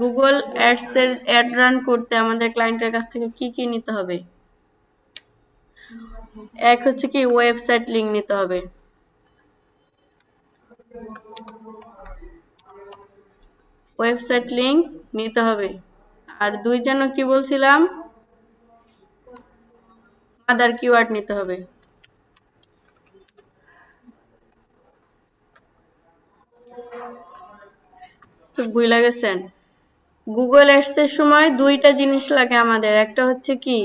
Google ads এর add run করতে আমাদের ক্লায়েন্টের কাছ থেকে কি কি নিতে হবে? এক হচ্ছে কি ওয়েবসাইট লিংক নিতে হবে। ওয়েবসাইট লিংক নিতে হবে। আর দুই যেন কি বলছিলাম, আদার কিওয়ার্ড নিতে হবে। তো ভুলে গেছেন, গুগল অ্যাডস এর সময় দুইটা জিনিস লাগে আমাদের। একটা হচ্ছে কি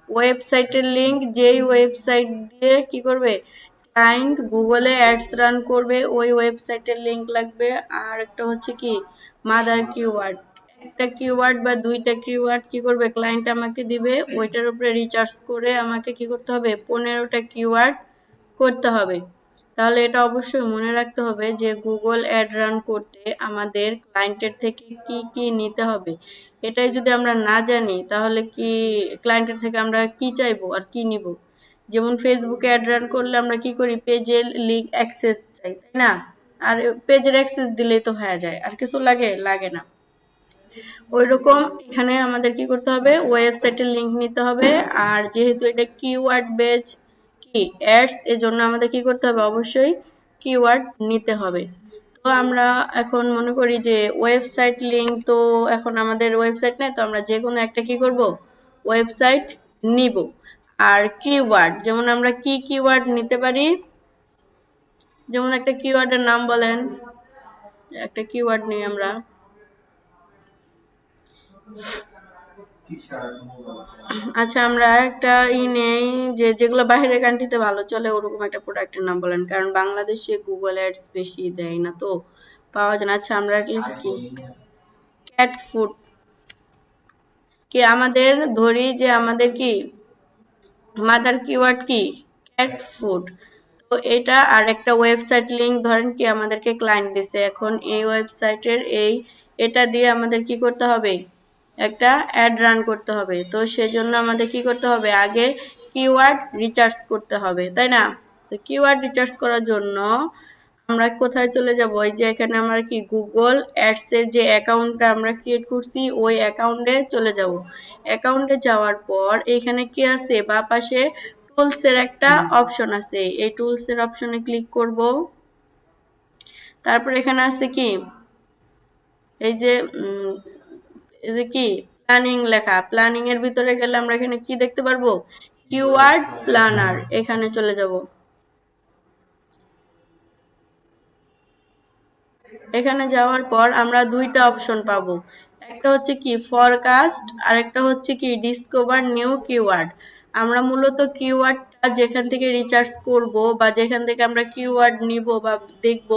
ওয়েবসাইটের লিংক, যেই ওয়েবসাইট দিয়ে কি করবে ক্লায়েন্ট গুগলে অ্যাডস রান করবে ওই ওয়েবসাইটের লিংক লাগবে। আর একটা হচ্ছে কি মাদার কিওয়ার্ড। একটা কিওয়ার্ড বা দুইটা কিওয়ার্ড কি করবে ক্লায়েন্ট আমাকে দিবে, ওইটার উপরে রিচার্জ করে আমাকে কি করতে হবে 15টা কিওয়ার্ড করতে হবে। তাহলে এটা অবশ্যই মনে রাখতে হবে যে গুগল অ্যাড রান করতে আমাদের ক্লায়েন্টের থেকে কি কি নিতে হবে। এটাই যদি আমরা না জানি তাহলে কি ক্লায়েন্টের থেকে আমরা কি চাইবো আর কি নিব। যেমন ফেসবুকে অ্যাড রান করলে আমরা কি করি পেজের লিংক অ্যাক্সেস চাই, তাই না? আর পেজের অ্যাক্সেস দিলেই তো হয়ে যায়, আর কিছু লাগে? লাগে না। ওইরকম এখানে আমাদের কি করতে হবে ওয়েবসাইটের লিংক নিতে হবে। আর যেহেতু এটা কিওয়ার্ড বেজ কি অ্যাডস, এজন্য আমাদের কি করতে হবে অবশ্যই কিওয়ার্ড নিতে হবে। তো আমরা এখন মনে করি যে ওয়েবসাইট লিংক, তো এখন আমাদের ওয়েবসাইট নেই, তো আমরা যে কোনো একটা কি করব ওয়েবসাইট নিব। আর কিওয়ার্ড যেমন আমরা কি কিওয়ার্ড নিতে পারি, যেমন একটা কিওয়ার্ডের নাম বলেন, একটা কিওয়ার্ড নিই আমরা। আচ্ছা আমরা একটা নেই যে যেগুলো বাইরের কান্ট্রিতে ভালো চলে ওরকম একটা প্রোডাক্টের নাম বলেন, কারণ বাংলাদেশে গুগল অ্যাডস বেশি দেয় না তো পাওয়া যায় না। আচ্ছা আমরা কি ক্যাট ফুড, কি আমাদের ধরি যে আমাদের কি মাদার কিওয়ার্ড কি ক্যাট ফুড। তো এটা আর একটা ওয়েবসাইট লিংক ধরেন কি আমাদেরকে ক্লায়েন্ট দিছে, এখন এই ওয়েবসাইটের এটা দিয়ে আমাদের কি করতে হবে একটা অ্যাড রান করতে হবে। তো সেজন্য আমাদের কি করতে হবে আগে কিওয়ার্ড রিচার্জ করতে হবে, তাই না? তো কিওয়ার্ড রিচার্জ করার জন্য আমরা কোথায় চলে যাব, ওই যে এখানে আমরা কি গুগল অ্যাডস এর যে অ্যাকাউন্টটা আমরা ক্রিয়েট করছি ওই অ্যাকাউন্টে চলে যাব। অ্যাকাউন্টে যাওয়ার পর এখানে কি আছে বা পাশে টুলস এর একটা অপশন আছে, এই টুলস এর অপশনে ক্লিক করব। তারপর এখানে আছে কি এই যে এই যে কি প্ল্যানিং লেখা, প্ল্যানিং এর ভিতরে গেলে আমরা এখানে কি দেখতে পারবো কিওয়ার্ড প্ল্যানার, এখানে চলে যাব। এখানে যাওয়ার পর আমরা দুইটা অপশন পাবো, একটা হচ্ছে কি ফরকাস্ট আর একটা হচ্ছে কি ডিসকভার নিউ কিওয়ার্ড। আমরা মূলত কিওয়ার্ডটা যেখান থেকে রিসার্চ করব বা যেখান থেকে আমরা কিওয়ার্ড নিব বা দেখব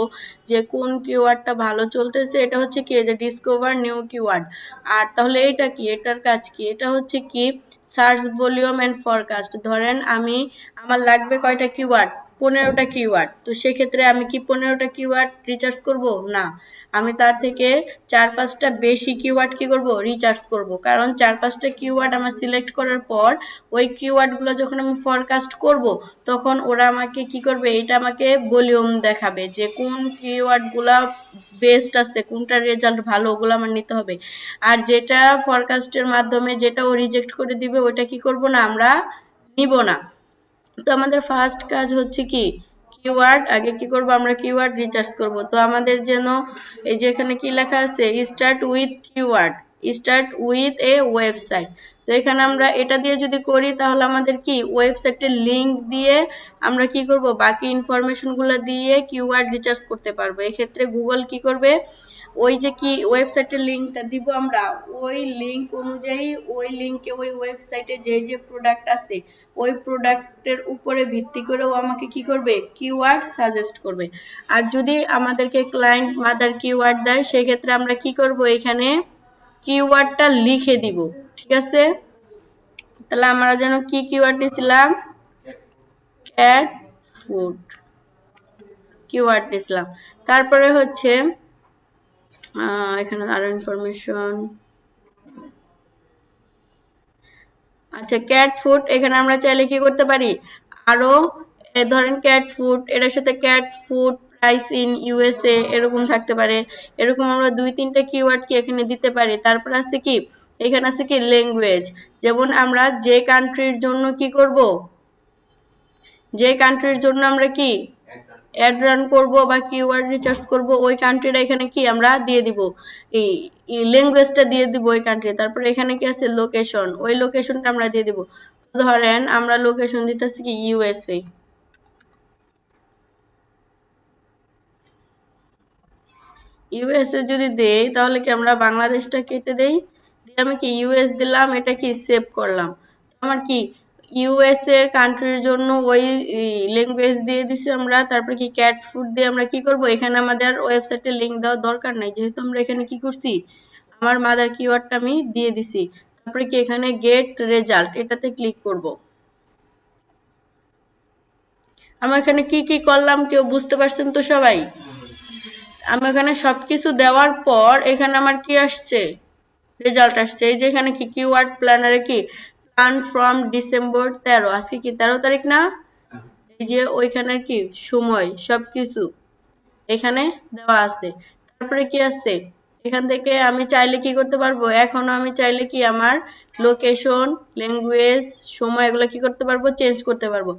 যে কোন কিওয়ার্ডটা ভালো চলতেছে, এটা হচ্ছে কি যে ডিসকভার নিউ কিওয়ার্ড। আর তাহলে এটা কি, এটার কাজ কি, এটা হচ্ছে কি সার্চ ভলিউম এন্ড ফরকাস্ট। ধরেন আমার লাগবে কয়টা কিওয়ার্ড 15টা কিওয়ার্ড, তো সেক্ষেত্রে আমি কি 15টা কিওয়ার্ড রিচার্জ করব না, আমি তার থেকে 4-5টা বেশি কিওয়ার্ড কি করব রিচার্জ করব। কারণ 4-5টা কিওয়ার্ড আমার সিলেক্ট করার পর ওই কিওয়ার্ডগুলো যখন আমি ফরকাস্ট করব তখন ওরা আমাকে কি করবে, এটা আমাকে ভলিউম দেখাবে যে কোন কিওয়ার্ডগুলা বেস্ট আছে, কোনটার রেজাল্ট ভালো, ওগুলো আমার নিতে হবে। আর যেটা ফরকাস্টের মাধ্যমে যেটা ও রিজেক্ট করে দিবে ওটা কি করব না আমরা নিব না। তো আমাদের ফার্স্ট কাজ হচ্ছে কি কিওয়ার্ড আগে কি করব আমরা কিওয়ার্ড রিসার্চ করব। তো আমাদের যেন এই যে এখানে কি লেখা আছে start with keyword, start with a website. তো এখানে আমরা এটা দিয়ে যদি করি তাহলে আমাদের কি ওয়েবসাইটের লিংক দিয়ে আমরা কি করব বাকি ইনফরমেশনগুলো দিয়ে কিওয়ার্ড রিসার্চ করতে পারবো। এক্ষেত্রে গুগল কি করবে ওই যে কি ওয়েবসাইটের লিংকটা দিব আমরা, ওই লিংক অনুযায়ী ওই লিংকে ওই ওয়েবসাইটে যে যে প্রোডাক্ট আছে ওই প্রোডাক্টের উপরে ভিত্তি করেও আমাকে কি করবে কিওয়ার্ড সাজেস্ট করবে। আর যদি আমাদেরকে ক্লায়েন্ট মাদার কিওয়ার্ড দেয় সেক্ষেত্রে আমরা কি করব এখানে কিওয়ার্ডটা লিখে দিব, ঠিক আছে? তাহলে আমরা যেন কি কিওয়ার্ড দিছিলাম ক্যাট ফুড কিওয়ার্ড দিছিলাম। তারপরে হচ্ছে এখানে আরো ইনফরমেশন, আচ্ছা ক্যাট ফুড এখানে আমরা চাইলে কি করতে পারি আরো ধরেন ক্যাট ফুড এটার সাথে cat food price in USA এরকম থাকতে পারে। এরকম আমরা 2-3টা কিওয়ার্ড কি এখানে দিতে পারি। তারপর আছে কি এখানে আছে কি ল্যাঙ্গুয়েজ, যেমন আমরা যে কান্ট্রির জন্য কি করব, যে কান্ট্রির জন্য আমরা কি অ্যাড রান করব বা কিওয়ার্ড রিসার্চ করব, ওই কান্ট্রিটা এখানে কি আমরা দিয়ে দিব, এই ল্যাঙ্গুয়েজটা দিয়ে দিব ওই কান্ট্রি। তারপর এখানে কি আছে লোকেশন, ওই লোকেশনটা আমরা দিয়ে দিব। ধরেন আমরা লোকেশন দিতেছি কি ইউএসএ। ইউএসএ যদি দেই তাহলে কি আমরা বাংলাদেশটা কেটে দেই, দিয়ে আমি কি ইউএস দিলাম, এটা কি সেভ করলাম। আমার কি ইউএস এর কান্ট্রির জন্য ওই ল্যাঙ্গুয়েজ দিয়ে দিছি আমরা। তারপরে কি ক্যাট ফুড দিয়ে আমরা কি করব, এখানে আমাদের ওয়েবসাইটের লিংক দেওয়ার দরকার নাই, যেহেতু আমরা এখানে কি করছি আমার মাদার কিওয়ার্ডটা আমি দিয়ে দিছি। তারপরে কি এখানে গেট রেজাল্ট এটাতে ক্লিক করব। আমরা এখানে কি কি করলাম কেউ বুঝতে পারছেন তো সবাই? আমি এখানে সবকিছু দেওয়ার পর এখানে আমার কি আসছে, রেজাল্ট আসছে। এই যে এখানে কি কিওয়ার্ড প্ল্যানারে কি প্ল্যান ফ্রম ডিসেম্বর 13, আজকে কি 13 তারিখ না, এই যে ওইখানের কি সময় সবকিছু এখানে দেওয়া আছে। তারপরে কি আছে এখান থেকে আমি চাইলে কি করতে পারবো, এখনো আমি চাইলে কি আমার লোকেশন, ল্যাঙ্গুয়েজ, সময় এগুলো কি করতে পারবো, চেঞ্জ করতে পারবো।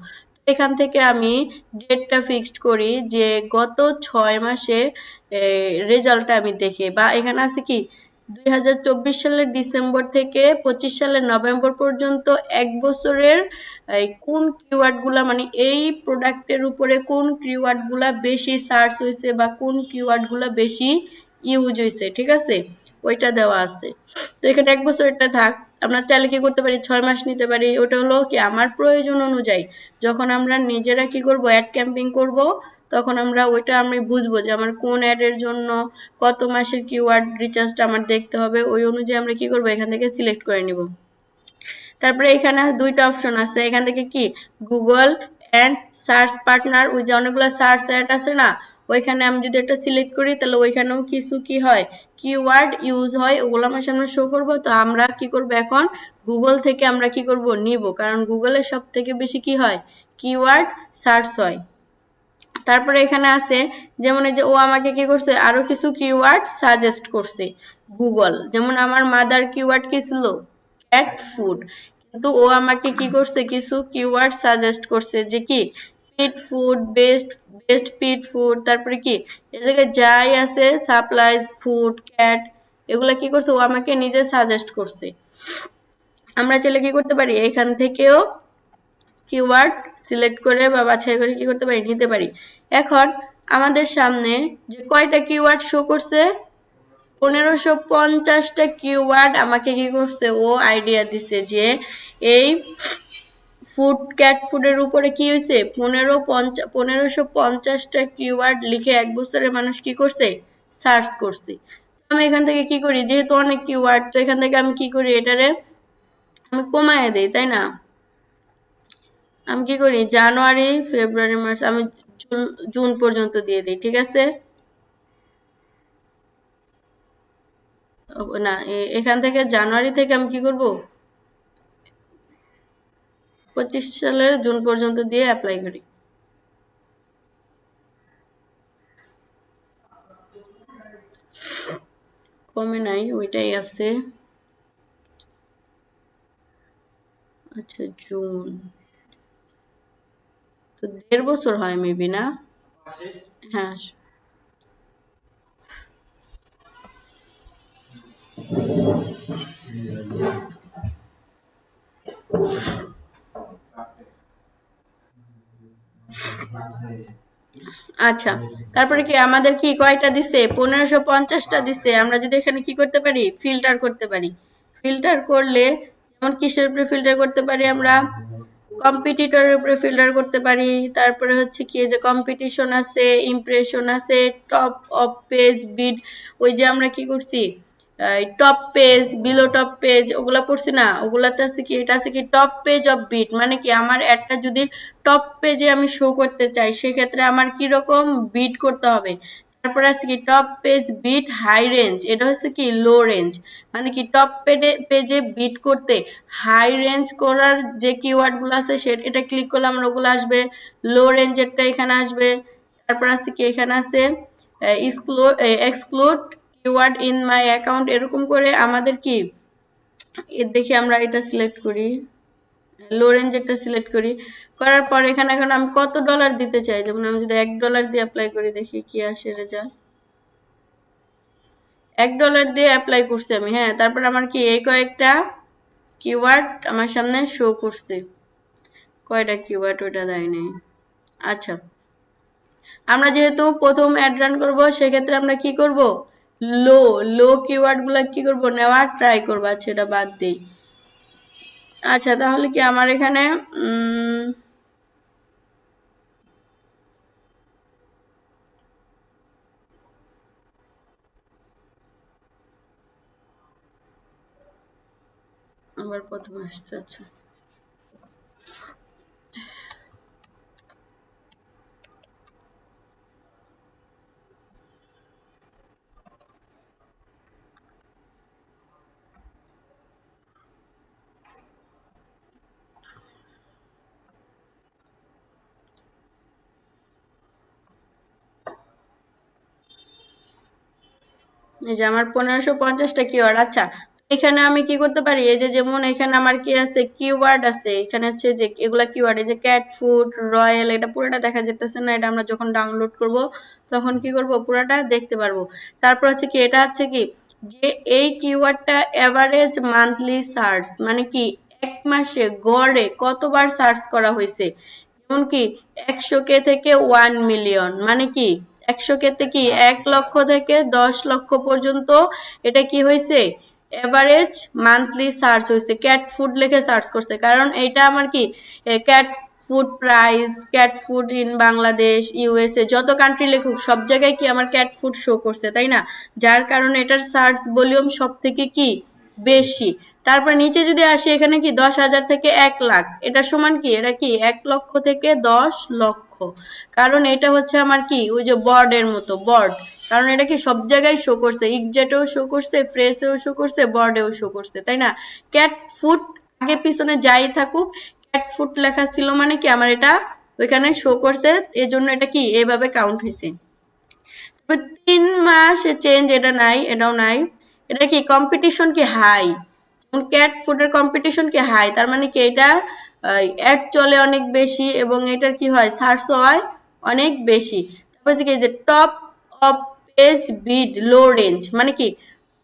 এখান থেকে আমি ডেটটা ফিক্সড করি যে গত 6 মাসে রেজাল্টটা আমি দেখে, বা এখানে আছে কি 2024 সালের ডিসেম্বর থেকে 25 সালের নভেম্বর পর্যন্ত 1 বছরের কোন কিওয়ার্ডগুলা মানে এই প্রোডাক্টের উপরে কোন কিওয়ার্ডগুলা বেশি সার্চ হয়েছে বা কোন কিওয়ার্ডগুলা বেশি ইউজ হয়েছে, ঠিক আছে, ওইটা দেওয়া আছে। তো এখানে 1 বছর এটা থাক, আমরা চাইলে কি করতে পারি 6 মাস নিতে পারি। ওটা হলো কি আমার প্রয়োজন অনুযায়ী, যখন আমরা নিজেরা কি করব অ্যাড ক্যাম্পিং করব, তখন আমরা ওইটা আমি বুঝবো যে আমার কোন অ্যাডের জন্য কত মাসের কিওয়ার্ড রিচার্জটা আমার দেখতে হবে, ওই অনুযায়ী আমরা কি করব এখান থেকে সিলেক্ট করে নিব। তারপরে এখানে 2টা অপশন আছে, এখান থেকে কি গুগল অ্যান্ড সার্চ পার্টনার, ওই যে অনেকগুলো সার্চ অ্যাড আছে না, ওইখানে আমি যদি একটা সিলেক্ট করি তাহলে ওইখানেও কিছু কি হয় কিওয়ার্ড ইউজ হয়, ওগুলো আমার সামনে শো করবো। তো আমরা কি করব এখন গুগল থেকে আমরা কি করব নিব, কারণ গুগলে সব থেকে বেশি কি হয় কিওয়ার্ড সার্চ হয়। তারপরে এখানে আছে যেমন এই যে ও আমাকে কি করছে আরো কিছু কিওয়ার্ড সাজেস্ট করছে গুগল, যেমন আমার মাদার কিওয়ার্ড কি ছিল ক্যাট ফুড, কিন্তু ও আমাকে কি করছে কিছু কিওয়ার্ড সাজেস্ট করছে যে কি পিট ফুড, বেস্ট বেস্ট পিট ফুড, তারপরে কি এই জায়গায় যাই আছে সাপ্লাইজ ফুড ক্যাট, এগুলা কি করছে ও আমাকে নিজে সাজেস্ট করছে। আমরা চাইলে কি করতে পারি এখান থেকেও কিওয়ার্ড সিলেক্ট করে বা বাছাই করে কি করতে পারি নিতে পারি। এখন আমাদের সামনে যে কয়টা কিওয়ার্ড শো করছে 1550টা কিওয়ার্ড আমাকে কি করছে ও আইডিয়া দিছে যে এই ফুড ক্যাট ফুডের উপরে কি হয়েছে 1550টা কিওয়ার্ড লিখে 1 বছরের মানুষ কি করছে সার্চ করছে। আমি এখান থেকে কি করি যেহেতু অনেক কিওয়ার্ড, তো এখান থেকে আমি কি করি এটারে আমি কমায় দেই, তাই না। আমি কি করি জানুয়ারি ফেব্রুয়ারি মার্চ আমি জুন পর্যন্ত দিয়ে দিই, ঠিক আছে। না এখান থেকে জানুয়ারি থেকে আমি কি করব 25 সালের জুন পর্যন্ত দিয়ে অ্যাপ্লাই করি। কমে নাই ওইটাই আছে। আচ্ছা জুন তো 1.5 বছর হয় মেবি না। হ্যাঁ আচ্ছা, তারপরে কি আমাদের কি কয়টা দিছে 1550টা দিছে। আমরা যদি এখানে কি করতে পারি ফিল্টার করতে পারি। ফিল্টার করলে যেমন কিসের উপরে ফিল্টার করতে পারি আমরা কম্পিটিটরের উপরে ফিল্টার করতে পারি। তারপরে হচ্ছে কি যে কম্পিটিশন আছে, ইমপ্রেশন আছে, টপ অফ পেজ বিড, ওই যে আমরা কি করছি top page below top page ওগুলা পড়ছি না, ওগুলাতে আছে কি এটা আছে কি টপ পেজ অফ বিট, মানে কি আমার একটা যদি টপ পেজে আমি শো করতে চাই সেক্ষেত্রে আমার কি রকম বিট করতে হবে। তারপরে আছে কি top page bid high range, এটা হচ্ছে কি লো রেঞ্জ, মানে কি টপ পেজে বিট করতে হাই রেঞ্জ করার যে কিওয়ার্ড গুলো আছে এটা ক্লিক করলে আমার ওগুলো আসবে, লো রেঞ্জেরটা এখানে আসবে। তারপর আছে কি এখানে আছে exclude keyword in my account, এরকম করে আমাদের কি দেখি আমরা এটা সিলেক্ট করি, লো রেঞ্জ একটা সিলেক্ট করি, করার পর এখানে এখন আমি কত ডলার দিতে চাই, যেমন আমি যদি $1 দিয়ে অ্যাপ্লাই করি দেখি কি আসে রেজাল্ট। $1 দিয়ে অ্যাপ্লাই করছি আমি, হ্যাঁ। তারপর আমার কি এই কয়েকটা কিওয়ার্ড আমার সামনে শো করছে, কয়টা কিওয়ার্ড ওটা দেয় নাই। আচ্ছা, আমরা যেহেতু প্রথম অ্যাড রান করবো সেক্ষেত্রে আমরা কি করব, লো লো কিওয়ার্ড গুলা কি করব নেওয়ার ট্রাই করবো। আচ্ছা, এটা বাদ দিই। আচ্ছা, তাহলে কি আমার এখানে আবার প্রথম আসছে। আচ্ছা, এই যে আমার 1550টা কিওয়ার্ড। আচ্ছা, এখানে আমি কি করতে পারি, এই যে যেমন এখানে আমার কি আছে কিওয়ার্ড আছে, এখানে হচ্ছে যে এগুলা কিওয়ার্ড, এই যে ক্যাট ফুড রয়্যাল, এটা পুরোটা দেখা যেতেছে না, এটা আমরা যখন ডাউনলোড করব তখন কি করব পুরোটা দেখতে পারবো। তারপর হচ্ছে কি এটা হচ্ছে কি যে এই কিওয়ার্ডটা এভারেজ মান্থলি সার্চ, মানে কি এক মাসে গড়ে কতবার সার্চ করা হয়েছে, যেমন কি 100K থেকে 1 মিলিয়ন, মানে কি 100K তে কি 1 লক্ষ থেকে 10 লক্ষ পর্যন্ত এটা কি হয়েছে এভারেজ মান্থলি সার্চ হয়েছে। ক্যাট ফুড লিখে সার্চ করছে, কারণ এটা আমার কি cat food price, cat food in Bangladesh, USA, যত কান্ট্রি লিখুক সব জায়গায় কি আমার ক্যাট ফুড শো করছে, তাই না? যার কারণে এটার সার্চ ভলিউম সব থেকে কি বেশি। তারপর নিচে যদি আসি, এখানে কি 10,000 থেকে 1 লাখ, এটা সমান কি এটা কি 1 লক্ষ থেকে 10 লক্ষ, কারণ এটা হচ্ছে আমার কি ওই যে বর্ডের মতো বর্ড, কারণ এটা কি সব জায়গায় শো করছে, ইকজেটেও শো করছে, ফ্রেসেও শো করছে, বর্ডেও শো করছে, তাই না? ক্যাট ফুড আগে পিছনে যাই থাকুক, ক্যাট ফুড লেখা ছিল মানে কি আমার এটা ওইখানে শো করতে, এজন্য এটা কি এভাবে কাউন্ট হয়েছে। 3 মাস চেঞ্জ, এটা নাই, এটাও নাই। এটা কি কম্পিটিশন কি হাই, ক্যাট ফুডের কম্পিটিশন কি হাই, তার মানে কি এটা অ্যাড চলে অনেক বেশি এবং এটার কি হয় সার্চ হয় অনেক বেশি। তারপর কি যে top of page bid low range, মানে কি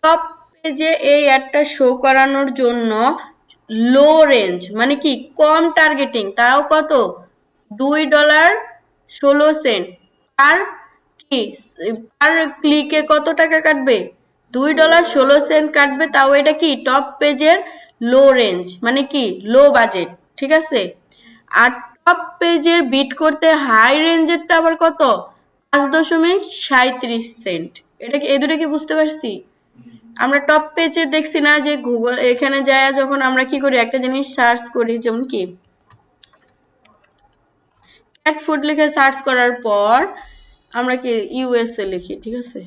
টপ পেজে এই অ্যাডটা শো করানোর জন্য লো রেঞ্জ, মানে কি কম টার্গেটিং, তাও কত $2.16 আর কি পার ক্লিকে কত টাকা কাটবে, $2.16 কাটবে, তাও এটা কি টপ পেজের লো রেঞ্জ, মানে কি লো বাজেট, ঠিক আছে। আর টপ পেজের বিট করতে হাই রেঞ্জেরটা আবার কত, 5.37 এটা কি এই দুটো কি বুঝতে পারছি? আমরা টপ পেজে দেখছি না যে গুগল এখানে যায় যখন আমরা কি করি একটা জিনিস সার্চ করি, যেমন কি ক্যাট ফুড লিখে সার্চ করার পর আমরা কি ইউএসএ লিখি, ঠিক আছে।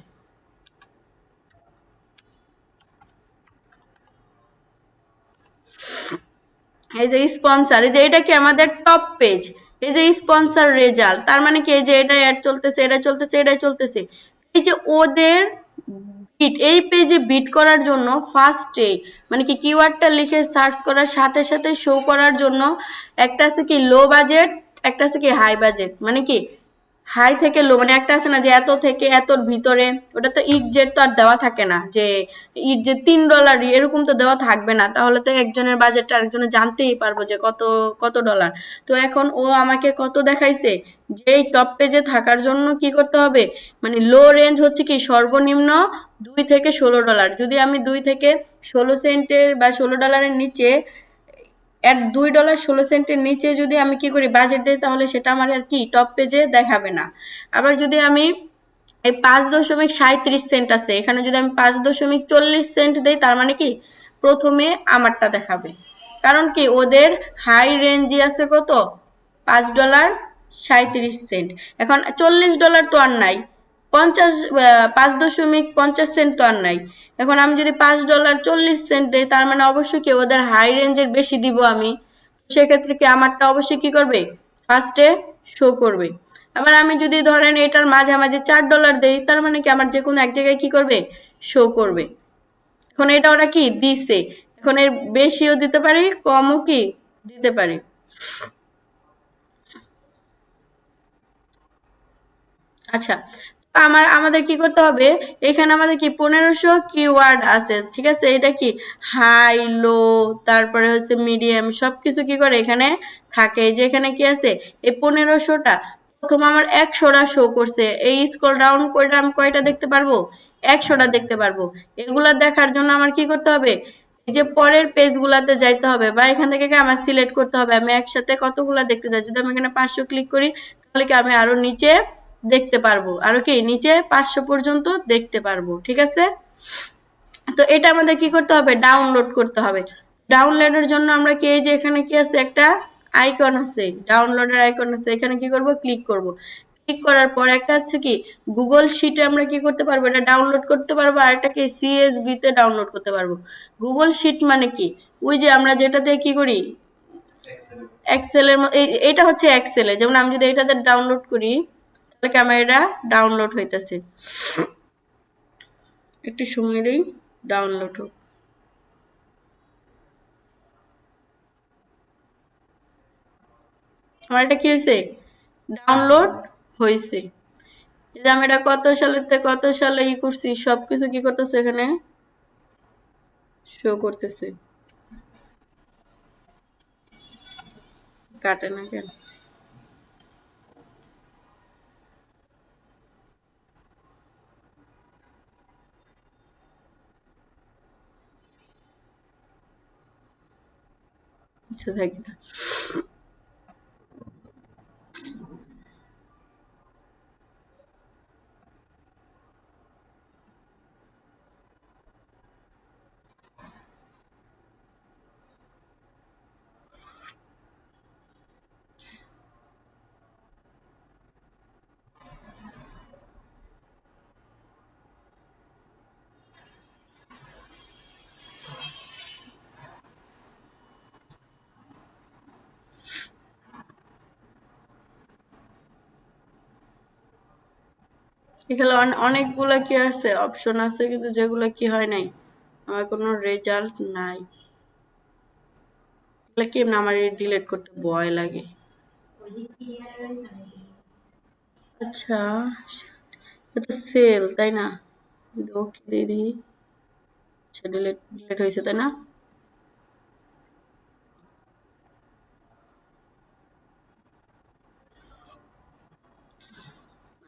এই যে স্পন্সর, এই যে এটা কি আমাদের টপ পেজ, এই যে স্পন্সর রেজাল্ট, তার মানে কি এই যে এটা অ্যাড চলতেছে, এটা চলতেছে, এটা চলতেছে, এই যে ওদের বিট এই পেজে বিট করার জন্য ফার্স্টে মানে কি কিওয়ার্ডটা লিখে সার্চ করার সাথে সাথে শো করার জন্য একটা আছে কি লো বাজেট, একটা আছে কি হাই বাজেট, মানে কি হাই থেকে লো, মানে একটা আছে না যে এত থেকে এতর ভিতরে, ওটা তো ইকজেট তো আর দেওয়া থাকে না যে যে $3 এরকম তো দেওয়া থাকবে না, তাহলে তো একজনের বাজেটটা আরেকজনের জানতেই পারবো যে কত কত ডলার। তো এখন ও আমাকে কত দেখাইছে, যে এই টপ পেজে থাকার জন্য কি করতে হবে, মানে লো রেঞ্জ হচ্ছে কি সর্বনিম্ন $2 থেকে $16, যদি আমি 2 থেকে 16 সেন্টের বা $16 নিচে এর $2.16 নিচে যদি আমি কি করি বাজেট দিই, তাহলে সেটা আমার আর কি টপ পেজে দেখাবে না। আবার যদি আমি এই 5.37 আছে, এখানে যদি আমি 5.40 দিই, তার মানে কি প্রথমে আমারটা দেখাবে, কারণ কি ওদের হাই রেঞ্জে আছে কত $5.37। এখন $40 তো আর নাই, 5.50 তো আর নাই। এখন আমি যদি $5.40 দিই, তার মানে অবশ্যই কি ওদের হাই রেঞ্জের বেশি দিব আমি, সেক্ষেত্রে কি আমারটা অবশ্যই কি করবে ফার্স্টে শো করবে। আবার আমি যদি ধরেন এটার মাঝামাঝি $4 দেই, তার মানে কি আমার যে কোনো এক জায়গায় কি করবে, শো করবে। এখন এটা ওরা কি দিছে, এখন এর বেশিও দিতে পারি, কমও কি দিতে পারি। আচ্ছা, আমাদের কি করতে হবে, এখানে আমাদের কি 1500 কিওয়ার্ড আছে, ঠিক আছে। এটা কি হাই লো, তারপরে হচ্ছে মিডিয়াম, সবকিছু কি করে এখানে থাকে। যে এখানে কি আছে, এই 1500টা, প্রথম আমার 100টা শো করছে, এই স্ক্রল ডাউন করে আমি কয়টা দেখতে পারবো, 100টা দেখতে পারবো। এগুলা দেখার জন্য আমার কি করতে হবে, এই যে পরের পেজ গুলাতে যাইতে হবে, বা এখান থেকে কি আমার সিলেক্ট করতে হবে আমি একসাথে কতগুলা দেখতে চাই। যদি আমি এখানে 500 ক্লিক করি, তাহলে কি আমি আরো নিচে দেখতে পারবো, আরো কি নিচে 500 পর্যন্ত দেখতে পারবো, ঠিক আছে। তো এটা আমাদের কি করতে হবে, ডাউনলোড করতে হবে। ডাউনলোডের জন্য আমরা কি, এই যে এখানে কি আছে, একটা আইকন আছে, ডাউনলোডের আইকন আছে, এখানে কি করব, ক্লিক করব। ক্লিক করার পর একটা হচ্ছে কি গুগল শিটে আমরা কি করতে পারবো, এটা ডাউনলোড করতে পারবো, আর একটা কি সিএসভি তে ডাউনলোড করতে পারবো। গুগল শিট মানে কি, ওই যে আমরা যেটাতে কি করি, এক্সেলের, এটা হচ্ছে এক্সেলে, যেমন আমি যদি এটাতে ডাউনলোড করি, তাহলে কি আমার এটা ডাউনলোড হইতেছে। একটু সময় দেই, ডাউনলোড হোক। আমার এটা কি হয়েছে, ডাউনলোড হয়েছে। এই যে আমি এটা কত সালেতে কত সালে ই করছি, সবকিছু কি করতেছে এখানে শো করতেছে। কাটে না কেন, কিছু থাকি না। এখানে অনেকগুলা কি আছে, অপশন আছে, কিন্তু যেগুলো কি হয় নাই, আমার কোনো রেজাল্ট নাই। তাহলে কি না, আমার ডিলিট করতে ভয় লাগে। আচ্ছা, এটা সেল তাই না, যদি ওকে দিয়ে দিই, ডিলিট ডিলিট হয়েছে তাই না।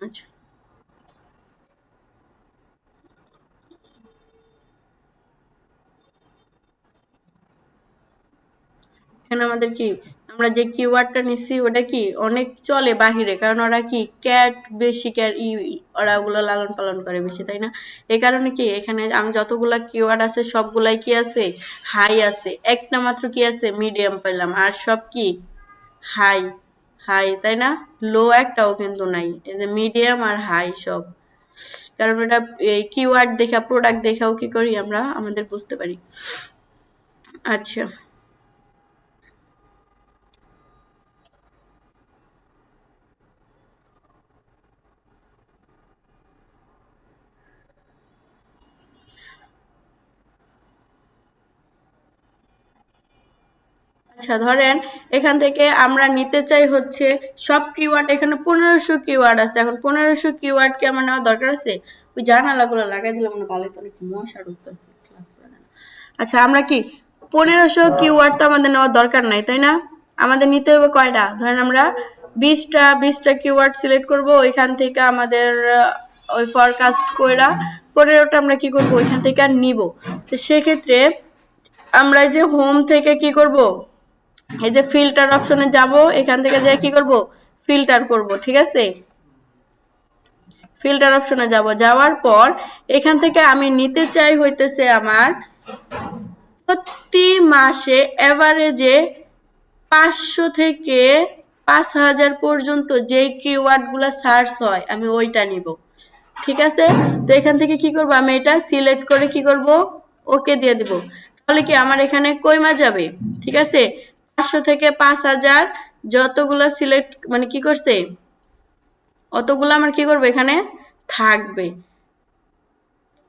আচ্ছা, এখানে আমাদের কি, আমরা যে কিওয়ার্ডটা নিচ্ছি ওটা কি অনেক চলে বাহিরে, কারণ ওরা কি ক্যাট বেশি ওরা ওগুলো লালন পালন করে বেশি, তাই না। এই কারণে কি এখানে আমি যতগুলা কিওয়ার্ড আছে সবগুলাই কি আছে, হাই আছে, একটা মাত্র কি আছে মিডিয়াম পেলাম, আর সব কি হাই, হাই তাই না। লো একটাও কিন্তু নাই, এই যে মিডিয়াম আর হাই সব। কারণ এটা এই কিওয়ার্ড দেখা, প্রোডাক্ট দেখাও কি করি আমরা আমাদের বুঝতে পারি। আচ্ছা, আচ্ছা ধরেন এখান থেকে আমরা নিতে চাই হচ্ছে সব কিওয়ার্ড, এখানে 1500 কিওয়ার্ড আছে, এখন 1500 কিওয়ার্ড কি আমার নেওয়া দরকার আছে। ওই জানালাগুলো লাগাই দিলাম না, ভালো তো অনেক মশা ঢুকতেছে ক্লাস। আচ্ছা, আমরা কি 1500 কিওয়ার্ড তো আমাদের নেওয়ার দরকার নাই, তাই না। আমাদের নিতে হবে কয়টা, ধরেন আমরা 20টা কিওয়ার্ড সিলেক্ট করব, ওইখান থেকে আমাদের ওই ফরকাস্ট কইরা 15টা আমরা কি করব ওইখান থেকে আর নিব। তো সেক্ষেত্রে আমরা এই যে হোম থেকে কি করব, এই যে ফিল্টার অপশনে যাব, এখান থেকে যাই কি করব, ফিল্টার করব, ঠিক আছে। ফিল্টার অপশনে যাব, যাওয়ার পর এখান থেকে আমি নিতে চাই হইতেছে আমার প্রতি মাসে এভারেজে 500 থেকে 5000 পর্যন্ত যেই কিওয়ার্ড গুলা সার্চ হয় আমি ওইটা নিব, ঠিক আছে। তো এখান থেকে কি করব, আমি এটা সিলেক্ট করে কি করব, ওকে দিয়ে দিব। তাহলে কি আমার এখানে কইমা যাবে, ঠিক আছে। 500 থেকে 5000 যতগুলা সিলেক্ট মানে কি করছে, অতগুলো আমার কি করবে এখানে থাকবে।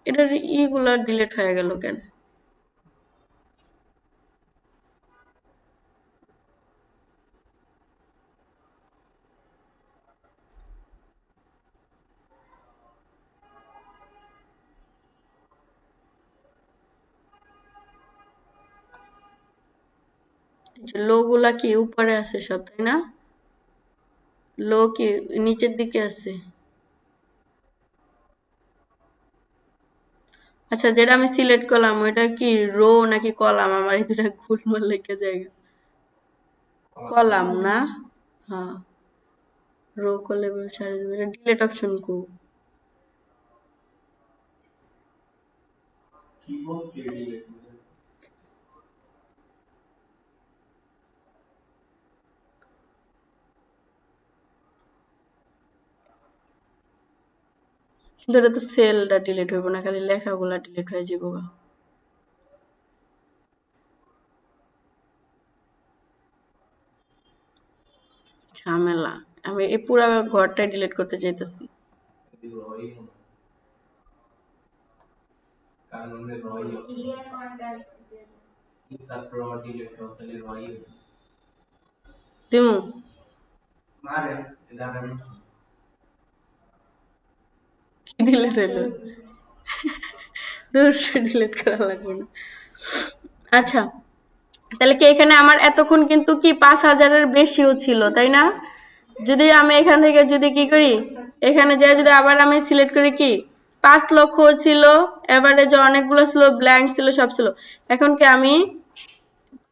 এটার ইগুলো ডিলিট হয়ে গেল কেন? লো গুলা কি উপরে আছে সব, তাই না? লো কি নিচের দিকে আছে? আচ্ছা, যেটা আমি সিলেক্ট করলাম ওইটা কি রো নাকি কলাম? আমার এই দুটা গোলমাল লেগে যায়। কলাম না? হ্যাঁ, রো কলাম সারি এটা ডিলিট অপশন কো? কিন্তু এটা তো সেলটা ডিলিট হইব না, খালি লেখাগুলা ডিলিট হয়ে যাবো গা। ঝামেলা। আমি এই পুরা ঘরটাই ডিলিট করতে চাইতেছি। দিমু? কি ডিলিট হইলো? দূর, ডিলিট করা লাগবে না। আচ্ছা, তাহলে কি এখানে আমার এতক্ষণ কিন্তু কি 5,000-এর বেশিও ছিল, তাই না? যদি আমি এখান থেকে যদি কি করি, এখানে যাই যদি আবার আমি সিলেক্ট করি কি 5 লক্ষ ছিল, এভারেজে অনেকগুলো ছিল, ব্ল্যাঙ্ক ছিল, সব ছিল। এখন কি আমি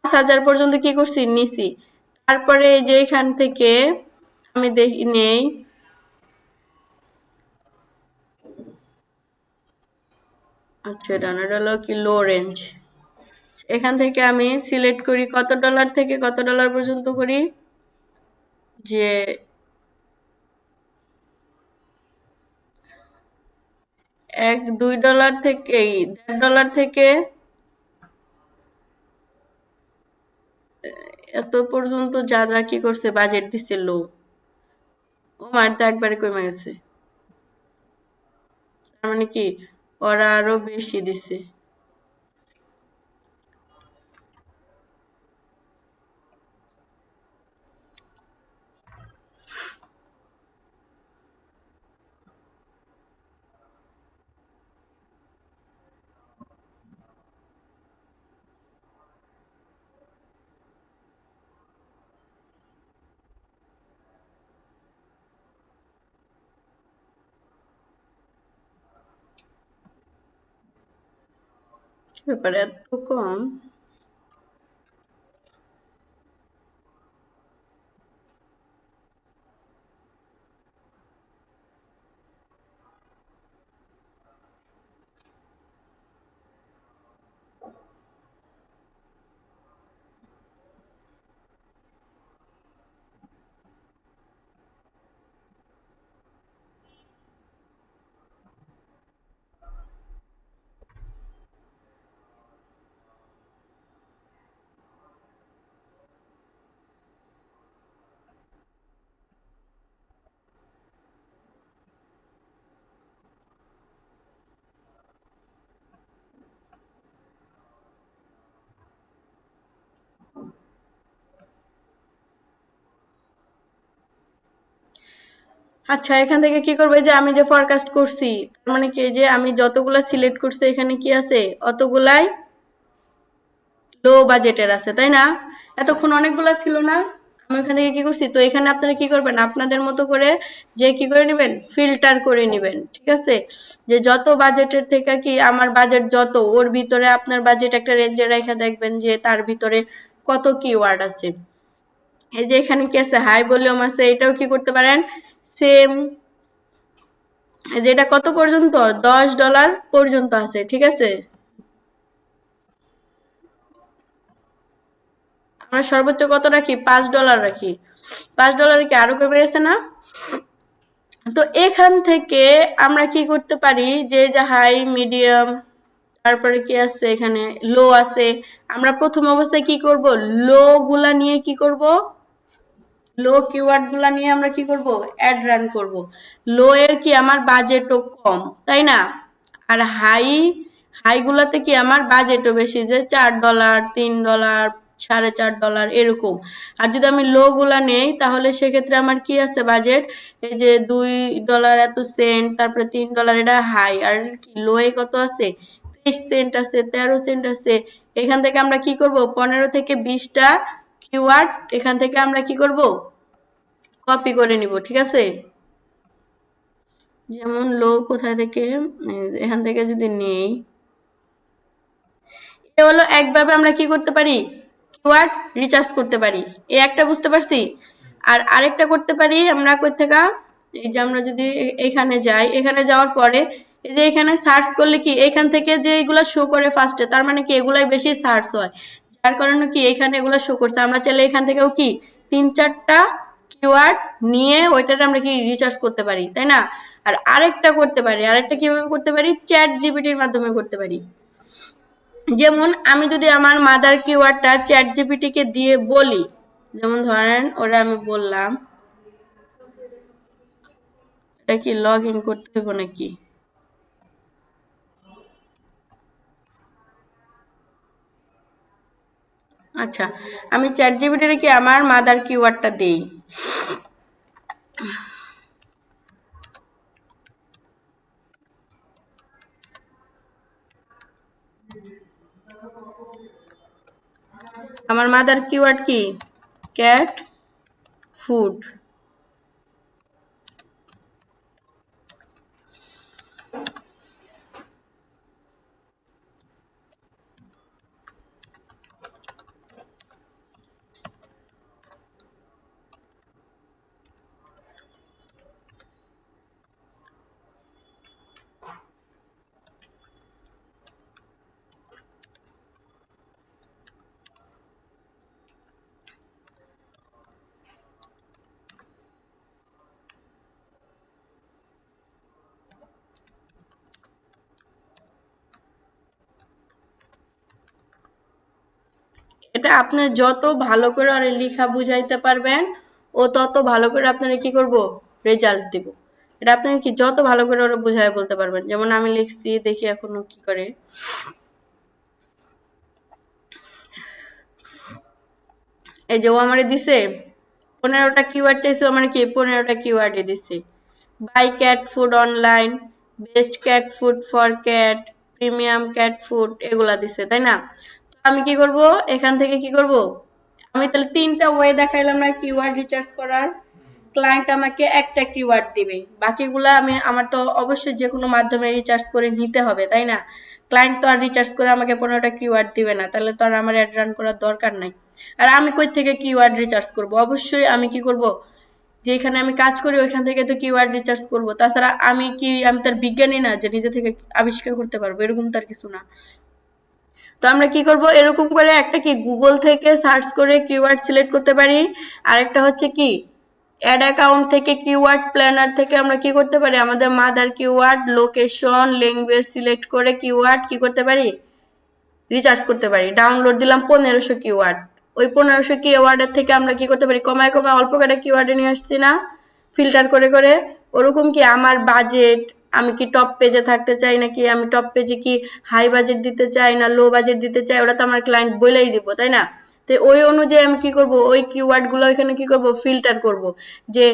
5,000 পর্যন্ত কি করছি নিছি। তারপরে এই যে এখান থেকে আমি দেখি নেই, আচ্ছা এটা না, এটা হলো কি লো রেঞ্জ। এখান থেকে আমি সিলেক্ট করি কত ডলার থেকে কত ডলার পর্যন্ত করি, যে $1-2 থেকে $1.5 থেকে এত পর্যন্ত যারা কি করছে বাজেট দিছে লো, ও মার তো একবারে কমে গেছে। তার মানে কি ওরা আরো বেশি দিছে। কি ব্যাপার এত কম? আচ্ছা, এখান থেকে কি করবে, যে আমি যে ফরকাস্ট করছি, তার মানে কি যে আমি যতগুলা সিলেক্ট করছি এখানে কি আছে অতগুলাই লো বাজেটের আছে, তাই না? এতক্ষণ অনেকগুলা ছিল না? আমি ওখান থেকে কি করছি, তো এখানে আপনারা কি করবেন আপনাদের মতো করে, যে কি করে নেবেন ফিল্টার করে নেবেন, ঠিক আছে? যে যত বাজেটের থেকে কি আমার বাজেট যত, ওর ভিতরে আপনার বাজেট একটা রেঞ্জে রেখে দেখবেন যে তার ভিতরে কত কিওয়ার্ড আছে। এই যে এখানে কি আছে হাই ভলিউম আছে, এটাও কি করতে পারেন সেম, যেটা কত পর্যন্ত $10 পর্যন্ত আছে, ঠিক আছে? আমরা সর্বোচ্চ কত রাখি, $5 রাখি। $5 কি আরো কমে গেছে না? তো এখান থেকে আমরা কি করতে পারি, যে যে হাই মিডিয়াম তারপরে কি আছে এখানে লো আছে, আমরা প্রথম অবস্থায় কি করব লো গুলা নিয়ে কি করব, লো কিওয়ার্ড গুলা নিয়ে আমরা কি করব, অ্যাড রান করব। লো এর কি আমার বাজেটও কম, তাই না? আর হাই গুলাতে কি আমার বাজেটও বেশি, যে $4, $3, $4.5 এরকম। আর যদি আমি লো গুলা নেই তাহলে সেক্ষেত্রে আমার কি আছে বাজেট, এই যে $2 এত সেন্ট, তারপরে $3, এটা হাই। আর লো এ কত আছে, 23 সেন্ট আছে, 13 সেন্ট আছে। এখান থেকে আমরা কি করব, 15 থেকে 20টা কিওয়ার্ড এখান থেকে আমরা কি করব, কপি করে নিব, ঠিক আছে? যেমন লো কোথায় থেকে, এখান থেকে যদি নেই, এ হলো একভাবে আমরা কি করতে পারি, কিওয়ার্ড রিচার্জ করতে পারি। এই একটা বুঝতে পারছি। আর আরেকটা করতে পারি আমরা কই থেকে, এই যে আমরা যদি এখানে যাই, এখানে যাওয়ার পরে এই যে এখানে সার্চ করলে কি এখান থেকে যে এগুলা শো করে ফার্স্টে, তার মানে কি এগুলাই বেশি সার্চ হয়, যার কারণে কি এখানে এগুলা শো করছে। আমরা চাইলে এখান থেকেও কি 3-4টা কিওয়ার্ড নিয়ে ওইটাতে আমরা কি রিচার্জ করতে পারি, তাই না? আর আরেকটা করতে পারি, আরেকটা কিভাবে করতে পারি, চ্যাট জিপিটির মাধ্যমে করতে পারি। যেমন আমি যদি আমার মাদার কিওয়ার্ডটা চ্যাট জিপিটি কে দিয়ে বলি, যেমন ধরেন ওরা আমি বললাম, এটা কি লগ ইন করতে হবে নাকি, আচ্ছা আমি চ্যাট জিপিটি কি আমার মাদার কিওয়ার্ডটা দেই, আমার মাদার কিওয়ার্ড কি, ক্যাট ফুড। এটা আপনি যত ভালো করে আর লেখা বুঝাইতে পারবেন, ও তত ভালো করে আপনারা কি করব, রেজাল্ট দিব। এটা আপনি কি যত ভালো করে ওরা বুঝায় বলতে পারবেন। যেমন আমি লিখছি, দেখি এখনো কি করে। এই যে ও আমারে দিছে 15টা কিওয়ার্ড চাইছে, আমার কি 15টা কিওয়ার্ডই দিছে। Buy cat food online, best cat food for cat, premium cat food, এগুলা দিছে, তাই না? তো আমি কি করব, এখান থেকে কি করব, আমি তাহলে 3টা ওয়ে দেখাইলাম না কিওয়ার্ড রিসার্চ করার। ক্লায়েন্ট আমাকে একটা কিওয়ার্ড দিবে, বাকিগুলা আমি আমার তো অবশ্যই যে কোনো মাধ্যমে রিচার্জ করে নিতে হবে, তাই না? ক্লায়েন্ট তো আর রিচার্জ করে আমাকে 15টা কিওয়ার্ড দিবে না, তাহলে তো আর আমার অ্যাড রান করার দরকার নাই। আর আমি কই থেকে কিওয়ার্ড রিচার্জ করব, অবশ্যই আমি কি করব, যেখানে আমি কাজ করি ওইখান থেকে তো কিওয়ার্ড রিচার্জ করব। তাছাড়া আমি তার বিজ্ঞানী না যে নিজে থেকে আবিষ্কার করতে পারবো, এরকম তার কিছু না। তো আমরা কি করব, এরকম করে একটা কি গুগল থেকে সার্চ করে কিওয়ার্ড সিলেক্ট করতে পারি। আরেকটা হচ্ছে কি অ্যাড অ্যাকাউন্ট থেকে কিওয়ার্ড প্ল্যানার থেকে আমরা কি করতে পারি, আমাদের mother keyword, location, language select করে কিওয়ার্ড কি করতে পারি, রিচার্জ করতে পারি। ডাউনলোড দিলাম 1500 কিওয়ার্ড, ওই 1500 কিওয়ার্ডের থেকে আমরা কি করতে পারি, কমায় কমায় অল্প কটা কিওয়ার্ডে নিয়ে আসছি না, ফিল্টার করে করে। ওরকম কি আমার বাজেট, আমি কি টপ পেজে থাকতে চাই নাকি আমি টপ পেজে কি হাই বাজেট দিতে চাই না লো বাজেট দিতে চাই, ওটা তো আমার ক্লায়েন্ট বলেই দিব, তাই না? তো ওই অনুযায়ী আমি কি করব, ওই কিওয়ার্ড গুলো এখানে কি করব, ফিল্টার করব। যে